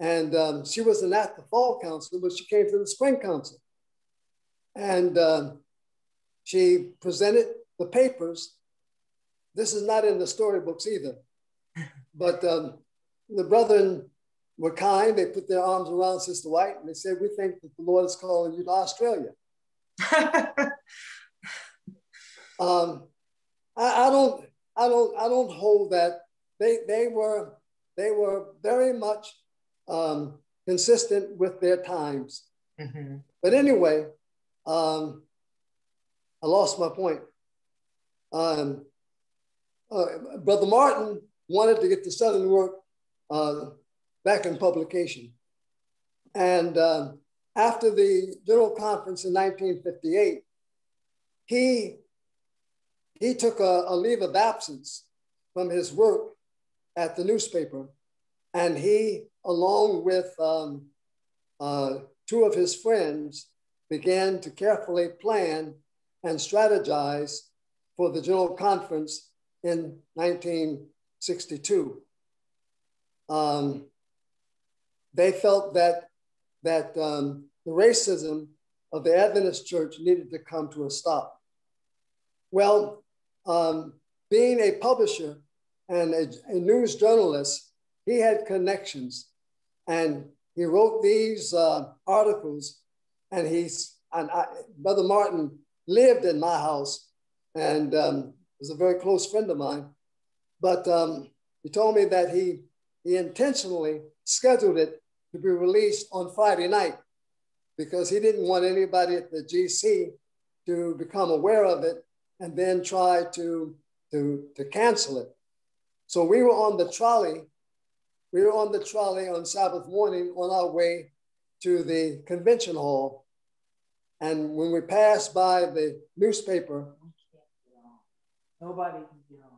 [SPEAKER 4] and she wasn't at the fall council, but she came to the spring council. And she presented the papers. This is not in the storybooks either, but the brethren were kind. They put their arms around Sister White and they said, "We think that the Lord is calling you to Australia." I don't hold that. They were very much consistent with their times. Mm-hmm. But anyway, I lost my point. Brother Martin wanted to get the Southern work back in publication. And after the General Conference in 1958, he took a leave of absence from his work at the newspaper. And he, along with two of his friends, began to carefully plan and strategize for the General Conference in 1962. They felt that the racism of the Adventist Church needed to come to a stop. Well, being a publisher and a news journalist, he had connections, and he wrote these articles. And Brother Martin lived in my house, and was a very close friend of mine. But he told me that he intentionally scheduled it to be released on Friday night because he didn't want anybody at the GC to become aware of it and then try to cancel it. So we were on the trolley. We were on the trolley on Sabbath morning on our way to the convention hall. And when we passed by the newspaper,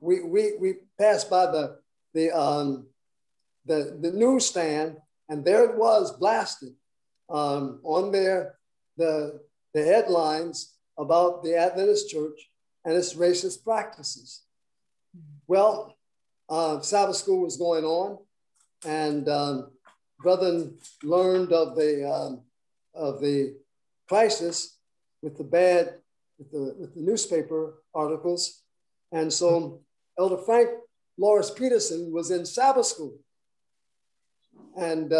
[SPEAKER 4] we passed by the newsstand, and there it was blasted on there, the headlines about the Adventist Church and its racist practices. Well, Sabbath school was going on, and brethren learned of the crisis with the newspaper articles, and so Elder Frank Lawrence Peterson was in Sabbath school, and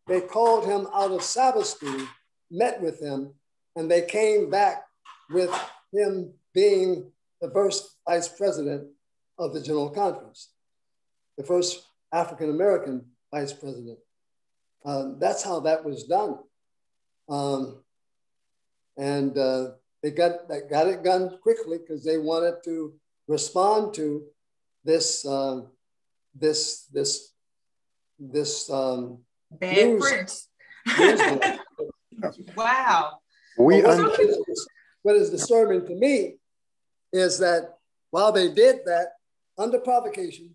[SPEAKER 4] they called him out of Sabbath school, met with him, and they came back with him being the first vice president of the General Conference, the first African-American vice president. That's how that was done. And they got it done quickly because they wanted to respond to this
[SPEAKER 3] bad press. Wow.
[SPEAKER 4] What is disturbing to me is that while they did that under provocation,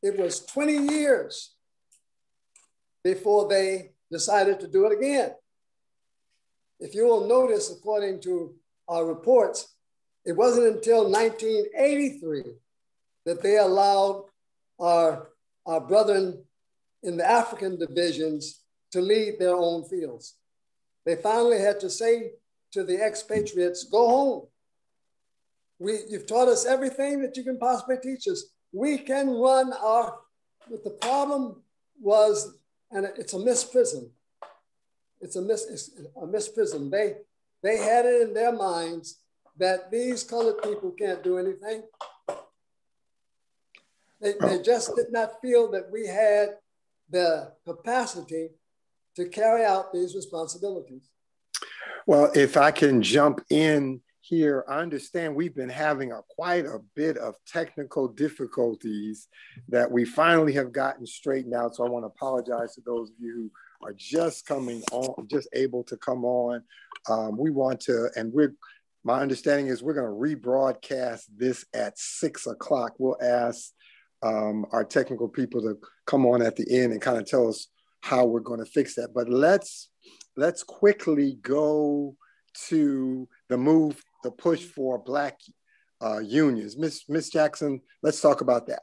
[SPEAKER 4] it was 20 years before they decided to do it again. If you will notice, according to our reports, it wasn't until 1983 that they allowed our brethren in the African divisions to lead their own fields. They finally had to say to the expatriates, go home. You've taught us everything that you can possibly teach us. We can run but the problem was, and it's a misprism. It's a misprism. They had it in their minds that these colored people can't do anything. They just did not feel that we had the capacity to carry out these responsibilities.
[SPEAKER 1] Well, if I can jump in here, I understand we've been having quite a bit of technical difficulties that we finally have gotten straightened out. So I want to apologize to those of you who are just coming on, just able to come on. We want to, and my understanding is we're going to rebroadcast this at 6 o'clock. We'll ask our technical people to come on at the end and kind of tell us how we're going to fix that. But let's quickly go to the push for Black unions. Miss Jackson, let's talk about that.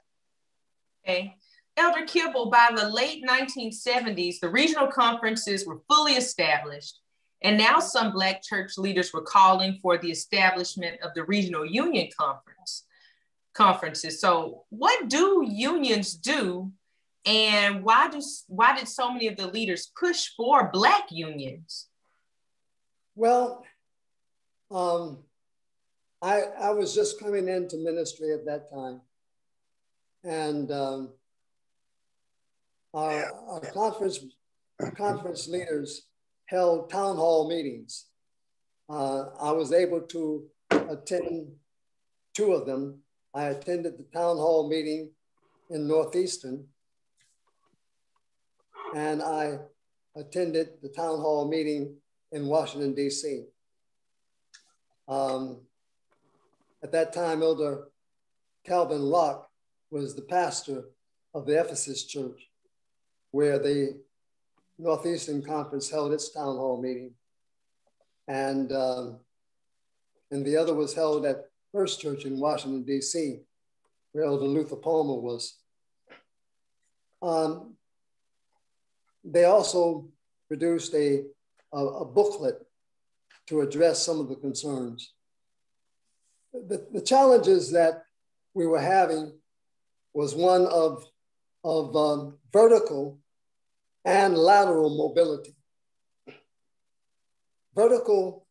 [SPEAKER 3] Okay. Elder Kibble, by the late 1970s, the regional conferences were fully established, and now some Black church leaders were calling for the establishment of the regional union conferences. So what do unions do, and why did so many of the leaders push for Black unions?
[SPEAKER 4] Well, I was just coming into ministry at that time. And our conference leaders held town hall meetings. I was able to attend 2 of them. I attended the town hall meeting in Northeastern, and I attended the town hall meeting in Washington, D.C. At that time, Elder Calvin Rock was the pastor of the Ephesus Church, where the Northeastern Conference held its town hall meeting. And the other was held at First Church in Washington, D.C., where Elder Luther Palmer was. They also produced a booklet to address some of the concerns. The challenges that we were having was one of vertical and lateral mobility. Vertical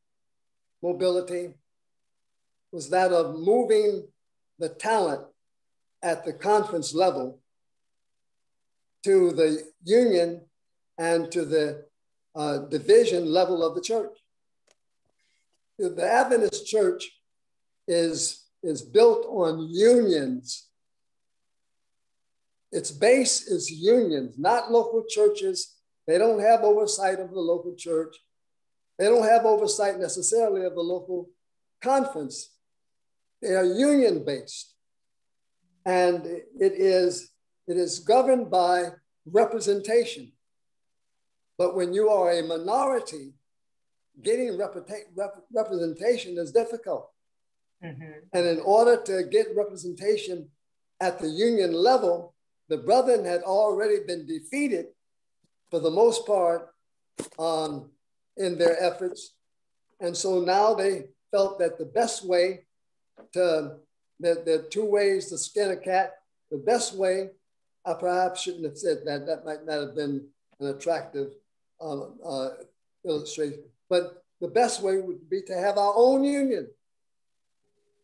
[SPEAKER 4] mobility was that of moving the talent at the conference level to the union and to the division level of the church. The Adventist church is built on unions. Its base is unions, not local churches. They don't have oversight of the local church. They don't have oversight necessarily of the local conference. They are union-based. And it is governed by representation. But when you are a minority, getting representation is difficult. Mm-hmm. And in order to get representation at the union level, the brethren had already been defeated for the most part in their efforts. And so now they felt that the best way there are 2 ways to skin a cat. The best way, I perhaps shouldn't have said that. That might not have been an attractive illustration. But the best way would be to have our own union,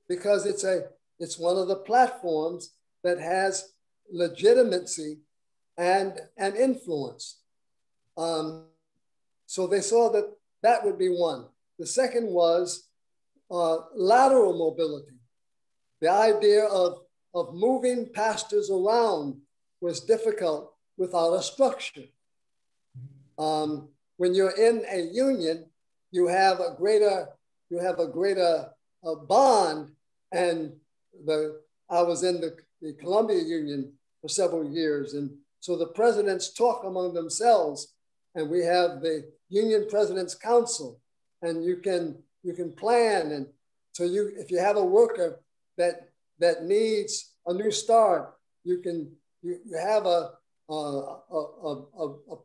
[SPEAKER 4] because it's one of the platforms that has legitimacy and influence. So they saw that would be one. The second was lateral mobility. The idea of moving pastors around was difficult without a structure. When you're in a union, you have a greater bond. And I was in the Columbia Union for several years, and so the presidents talk among themselves, and we have the Union President's Council, and you can plan. And so if you have a worker that needs a new start, you have a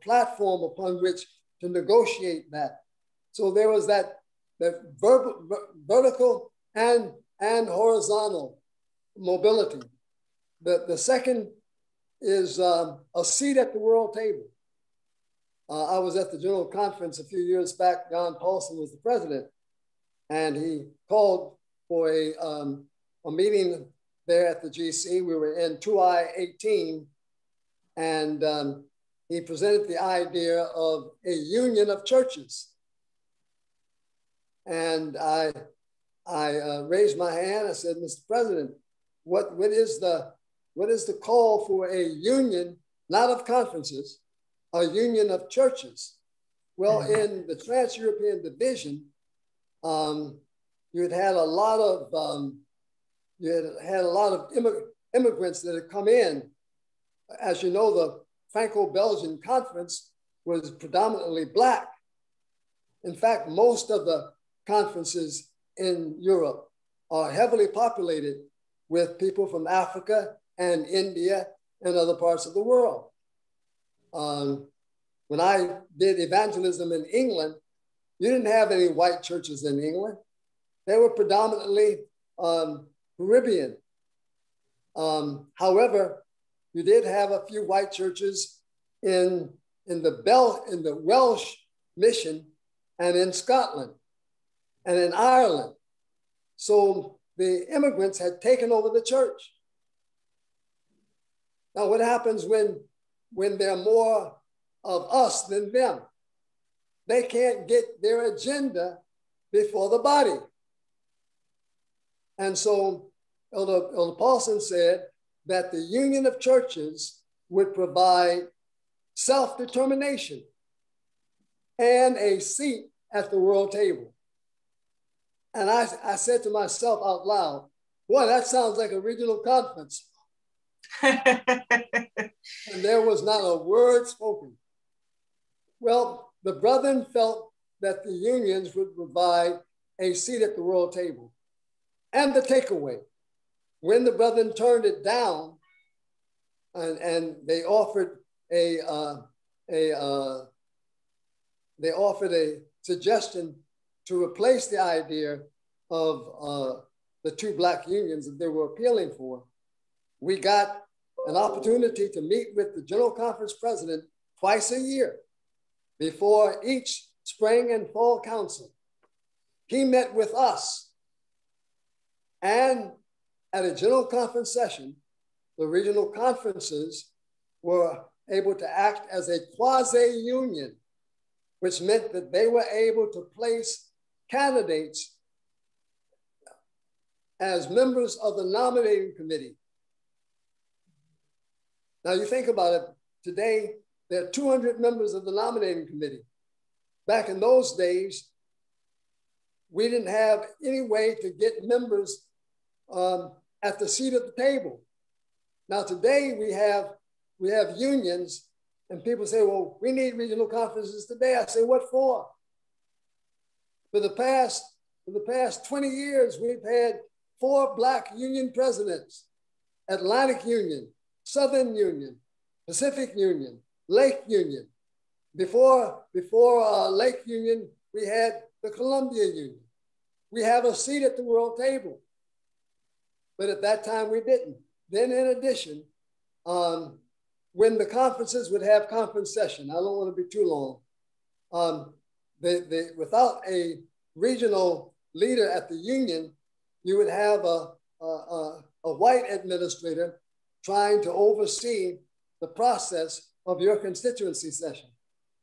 [SPEAKER 4] platform upon which to negotiate that. So there was that vertical and horizontal mobility. The second is a seat at the world table. I was at the General Conference a few years back. John Paulson was the president, and he called for a meeting there at the GC. We were in 2I-18, and he presented the idea of a union of churches. And I raised my hand. I said, Mr. President, what is the call for a union, not of conferences, a union of churches? Well, in the Trans-European Division, you had a lot of immigrants that had come in. As you know, the Franco-Belgian Conference was predominantly Black. In fact, most of the conferences in Europe are heavily populated with people from Africa and India and other parts of the world. When I did evangelism in England, you didn't have any white churches in England. They were predominantly Caribbean. However, you did have a few white churches in the Welsh mission and in Scotland and in Ireland. So the immigrants had taken over the church. Now, what happens when there are more of us than them? They can't get their agenda before the body. And so Elder Paulson said that the union of churches would provide self-determination and a seat at the world table. And I said to myself out loud, boy, that sounds like a regional conference. And there was not a word spoken. Well, the brethren felt that the unions would provide a seat at the world table. And the takeaway, when the brethren turned it down, and they offered a suggestion to replace the idea of the two black unions that they were appealing for, we got an opportunity to meet with the General Conference president twice a year before each spring and fall council. He met with us, and at a General Conference session, the regional conferences were able to act as a quasi-union, which meant that they were able to place candidates as members of the nominating committee. Now you think about it, today there are 200 members of the nominating committee. Back in those days, we didn't have any way to get members at the seat at the table. Now today we have unions, and people say, well, we need regional conferences today. I say, what for? For the past 20 years, we've had 4 black union presidents: Atlantic Union, Southern Union, Pacific Union, Lake Union. Before Lake Union, we had the Columbia Union. We have a seat at the world table. But at that time, we didn't. Then in addition, when the conferences would have conference session, I don't want to be too long, without a regional leader at the union, you would have a white administrator trying to oversee the process of your constituency session.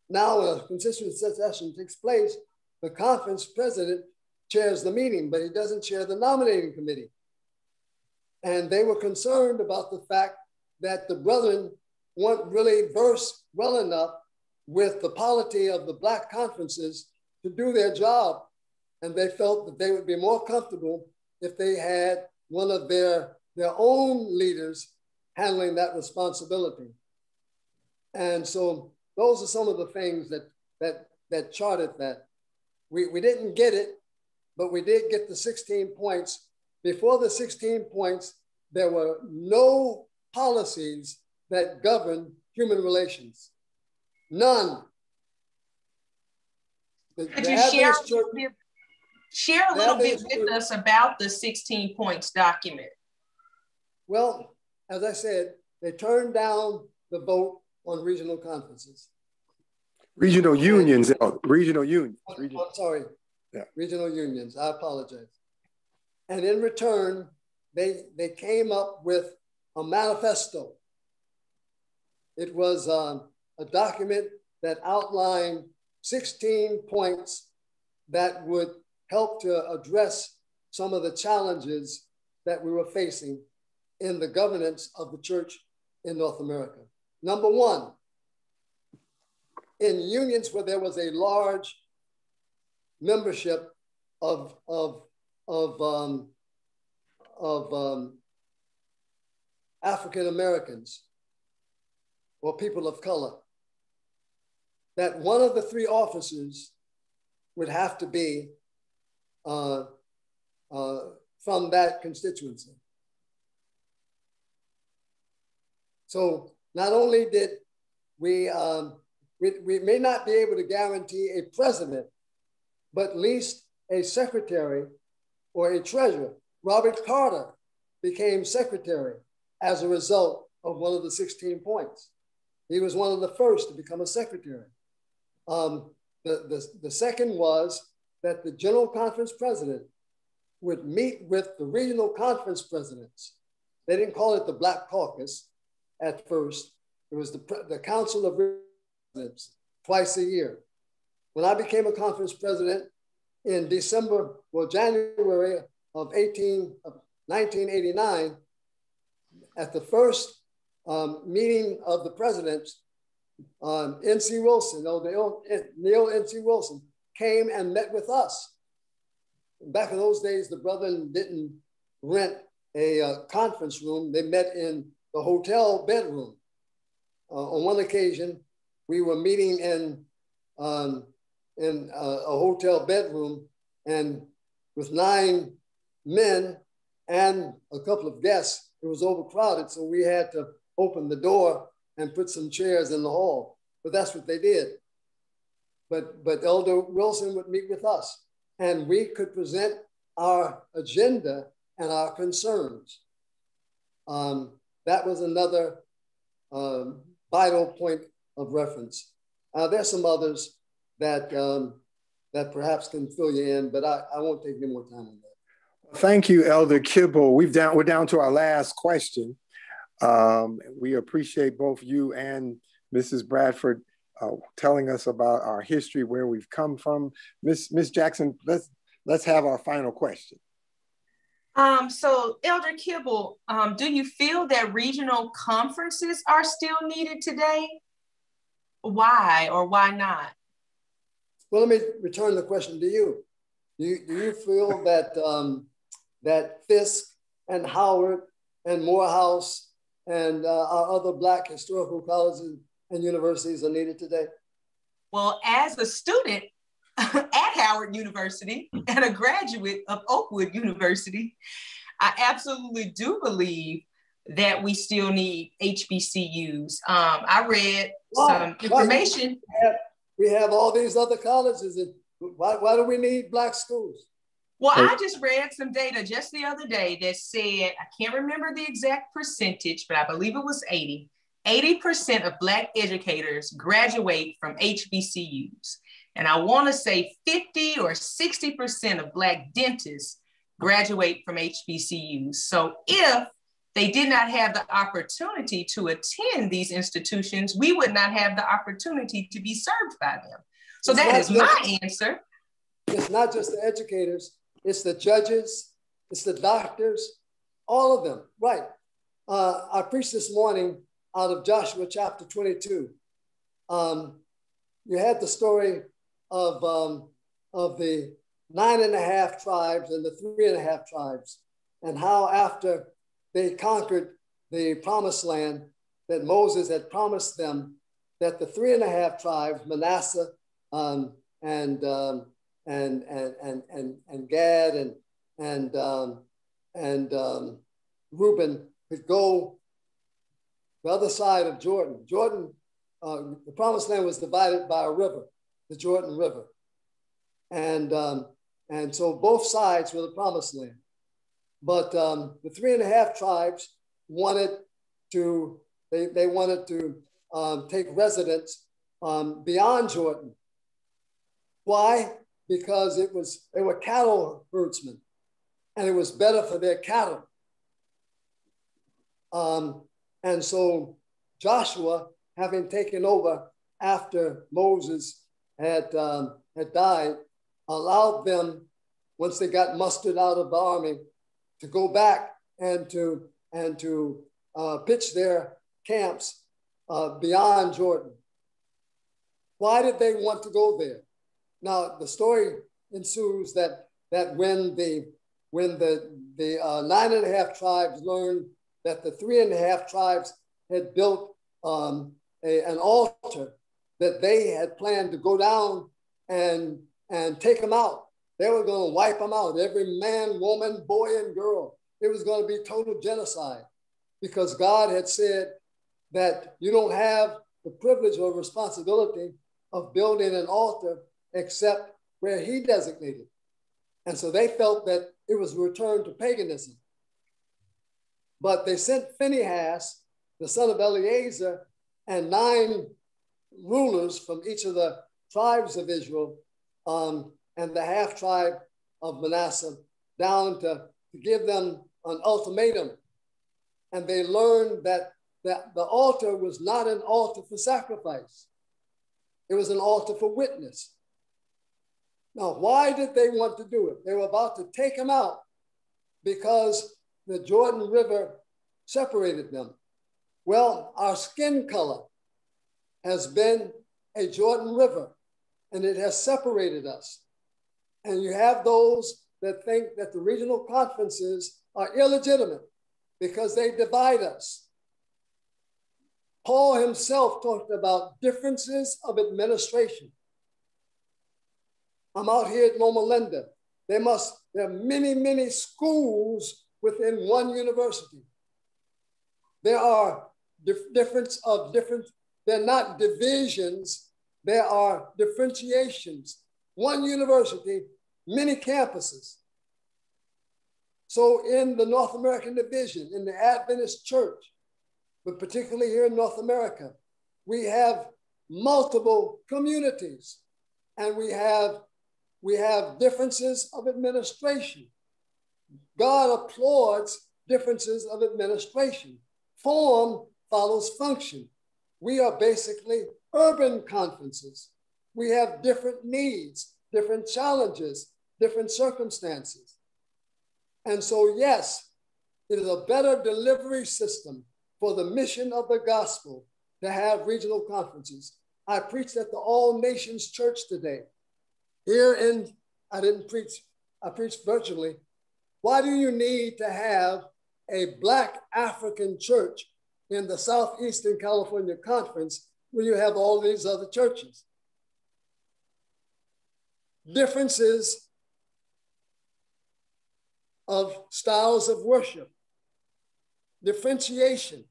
[SPEAKER 4] Now, when a constituency session takes place, the conference president chairs the meeting, but he doesn't chair the nominating committee. And they were concerned about the fact that the brethren weren't really versed well enough with the polity of the black conferences to do their job. And they felt that they would be more comfortable if they had one of their own leaders handling that responsibility. And so those are some of the things that charted that. We didn't get it, but we did get the 16 points. Before the 16 points, there were no policies that govern human relations. None.
[SPEAKER 3] Could you share a little bit with us about the 16 points document?
[SPEAKER 4] Well, as I said, they turned down the vote on regional conferences.
[SPEAKER 1] Regional unions, regional unions.
[SPEAKER 4] I'm sorry, yeah. Regional unions, I apologize. And in return, they came up with a manifesto. It was a document that outlined 16 points that would help to address some of the challenges that we were facing in the governance of the church in North America. Number one, in unions where there was a large membership of African Americans or people of color, that one of the 3 officers would have to be from that constituency. So not only did we may not be able to guarantee a president, but at least a secretary or a treasurer. Robert Carter became secretary as a result of one of the 16 points. He was one of the first to become a secretary. The second was that the General Conference president would meet with the regional conference presidents. They didn't call it the Black Caucus at first. It was the Council of Presidents twice a year. When I became a conference president in January of 1989, at the first meeting of the presidents, N.C. Wilson, Neil N.C. Wilson, came and met with us. Back in those days, the brethren didn't rent a conference room. They met in the hotel bedroom. On one occasion, we were meeting in a hotel bedroom, and with 9 men and a couple of guests, it was overcrowded, so we had to open the door and put some chairs in the hall. But that's what they did. But Elder Wilson would meet with us, and we could present our agenda and our concerns. That was another vital point of reference. There's some others that perhaps can fill you in, but I won't take any more time on that.
[SPEAKER 1] Thank you, Elder Kibble. We're down to our last question. We appreciate both you and Mrs. Bradford telling us about our history, where we've come from. Miss Jackson, let's have our final question.
[SPEAKER 3] So Elder Kibble, do you feel that regional conferences are still needed today? Why or why not?
[SPEAKER 4] Well, let me return the question to you. Do you feel that that Fisk and Howard and Morehouse and our other Black historical colleges and universities are needed today?
[SPEAKER 3] Well, as a student at Howard University and a graduate of Oakwood University, I absolutely do believe that we still need HBCUs. I read some information.
[SPEAKER 4] We have all these other colleges. And why do we need Black schools?
[SPEAKER 3] Well, I just read some data just the other day that said, I can't remember the exact percentage, but I believe it was 80% of Black educators graduate from HBCUs. And I want to say 50 or 60% of Black dentists graduate from HBCUs. So if they did not have the opportunity to attend these institutions, we would not have the opportunity to be served by them. So that is my answer.
[SPEAKER 4] It's not just the educators, it's the judges, it's the doctors, all of them, right. I preached this morning out of Joshua chapter 22. You had the story of the 9.5 tribes and the 3.5 tribes, and how after they conquered the promised land that Moses had promised them, that the 3.5 tribes, Manasseh and Gad and Reuben, could go the other side of Jordan. The promised land was divided by a river, the Jordan River. And so both sides were the promised land. But the 3.5 tribes wanted to, they wanted to take residence beyond Jordan. Why? Because they were cattle herdsmen, and it was better for their cattle. And so Joshua, having taken over after Moses had died, allowed them, once they got mustered out of the army, to go back and to pitch their camps beyond Jordan. Why did they want to go there? Now the story ensues that when the 9.5 tribes learned that the 3.5 tribes had built an altar, that they had planned to go down and take them out. They were going to wipe them out, every man, woman, boy, and girl. It was going to be total genocide, because God had said that you don't have the privilege or responsibility of building an altar except where he designated. And so they felt that it was a return to paganism. But they sent Phinehas, the son of Eleazar, and 9 rulers from each of the tribes of Israel, and the half tribe of Manasseh down to give them an ultimatum. And they learned that the altar was not an altar for sacrifice. It was an altar for witness. Now, why did they want to do it? They were about to take them out because the Jordan River separated them. Well, our skin color has been a Jordan River, and it has separated us. And you have those that think that the regional conferences are illegitimate because they divide us. Paul himself talked about differences of administration. I'm out here at Loma Linda. There are many, many schools within one university. There are they're not divisions, there are differentiations. One university, many campuses. So in the North American division, in the Adventist church, but particularly here in North America, we have multiple communities, and we have differences of administration. God applauds differences of administration. Form follows function. We are basically urban conferences. We have different needs, different challenges, different circumstances. And so, yes, it is a better delivery system for the mission of the gospel to have regional conferences. I preached at the All Nations Church today. I preached virtually. Why do you need to have a Black African church in the Southeastern California Conference when you have all these other churches? Differences of styles of worship, differentiation.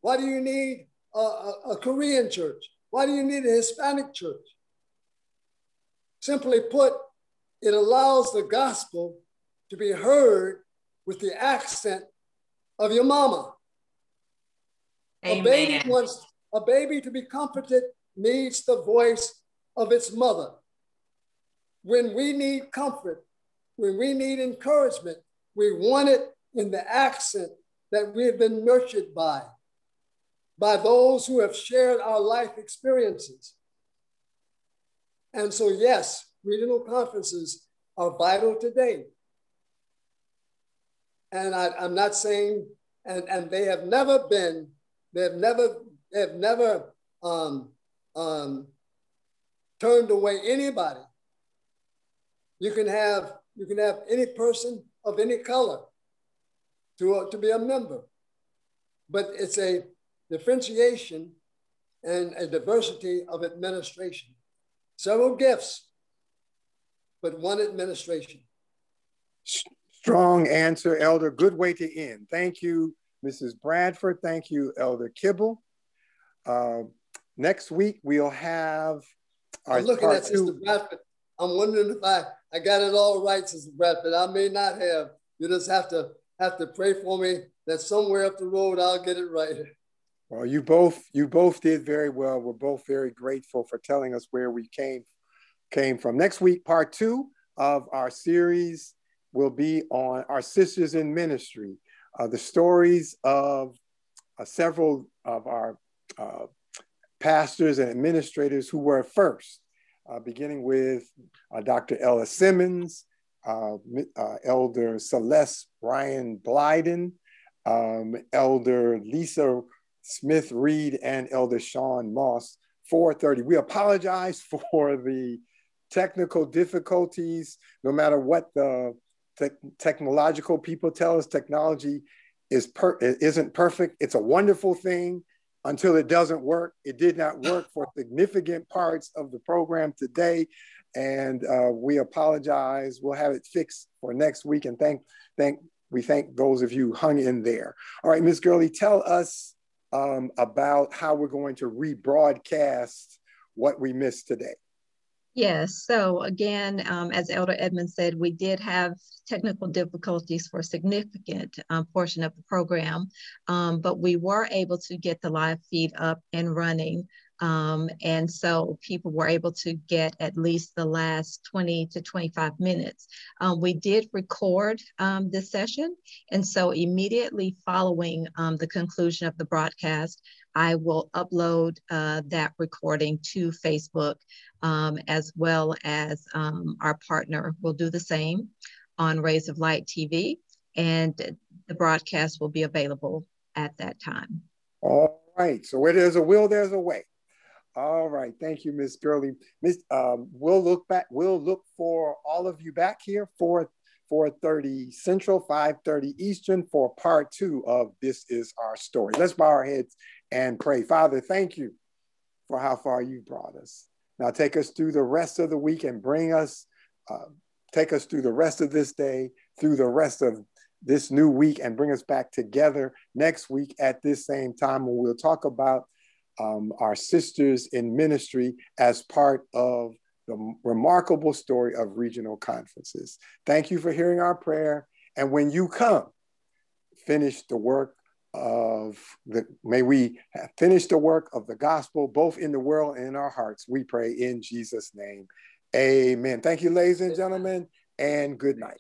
[SPEAKER 4] Why do you need a Korean church? Why do you need a Hispanic church? Simply put, it allows the gospel to be heard with the accent of your mama.
[SPEAKER 3] Amen.
[SPEAKER 4] A baby to be comforted needs the voice of its mother. When we need comfort, when we need encouragement, we want it in the accent that we have been nurtured by those who have shared our life experiences. And so, yes, regional conferences are vital today. And I'm not saying, and they have never turned away anybody. You can have any person of any color to be a member, but it's a differentiation and a diversity of administration. Several gifts, but one administration.
[SPEAKER 1] Strong answer, Elder. Good way to end. Thank you, Mrs. Bradford. Thank you, Elder Kibble. Next week, we'll have our
[SPEAKER 4] I'm looking at Sister Bradford. I'm wondering if I got it all right, Sister Bradford. I may not have. You just have to pray for me that somewhere up the road, I'll get it right.
[SPEAKER 1] Well, you both did very well. We're both very grateful for telling us where we came from. Next week, part 2 of our series will be on our sisters in ministry, the stories of several of our pastors and administrators who were first, beginning with Dr. Ella Simmons, Elder Celeste Ryan Blyden, Elder Lisa Smith Reed, and Elder Sean Moss. 4:30. We apologize for the technical difficulties. No matter what the technological people tell us, technology isn't perfect. It's a wonderful thing until it doesn't work. It did not work for significant parts of the program today, and we apologize. We'll have it fixed for next week, and we thank those of you who hung in there. All right, Ms. Gurley, tell us about how we're going to rebroadcast what we missed today.
[SPEAKER 5] Yes, so again, as Elder Edmonds said, we did have technical difficulties for a significant portion of the program, but we were able to get the live feed up and running And so people were able to get at least the last 20 to 25 minutes. We did record this session. And so immediately following the conclusion of the broadcast, I will upload that recording to Facebook, as well as our partner will do the same on Rays of Light TV. And the broadcast will be available at that time.
[SPEAKER 1] All right. So where there's a will, there's a way. All right. Thank you, Miss Gurley. We'll look for all of you back here for 4:30 Central, 5:30 Eastern for part 2 of This Is Our Story. Let's bow our heads and pray. Father, thank you for how far you brought us. Now take us through the rest of the week and take us through the rest of this day, through the rest of this new week, and bring us back together next week at this same time when we'll talk about our sisters in ministry as part of the remarkable story of regional conferences. Thank you for hearing our prayer. And when you come, finish the work may we finish the work of the gospel, both in the world and in our hearts. We pray in Jesus' name. Amen. Thank you, ladies and gentlemen, and good night.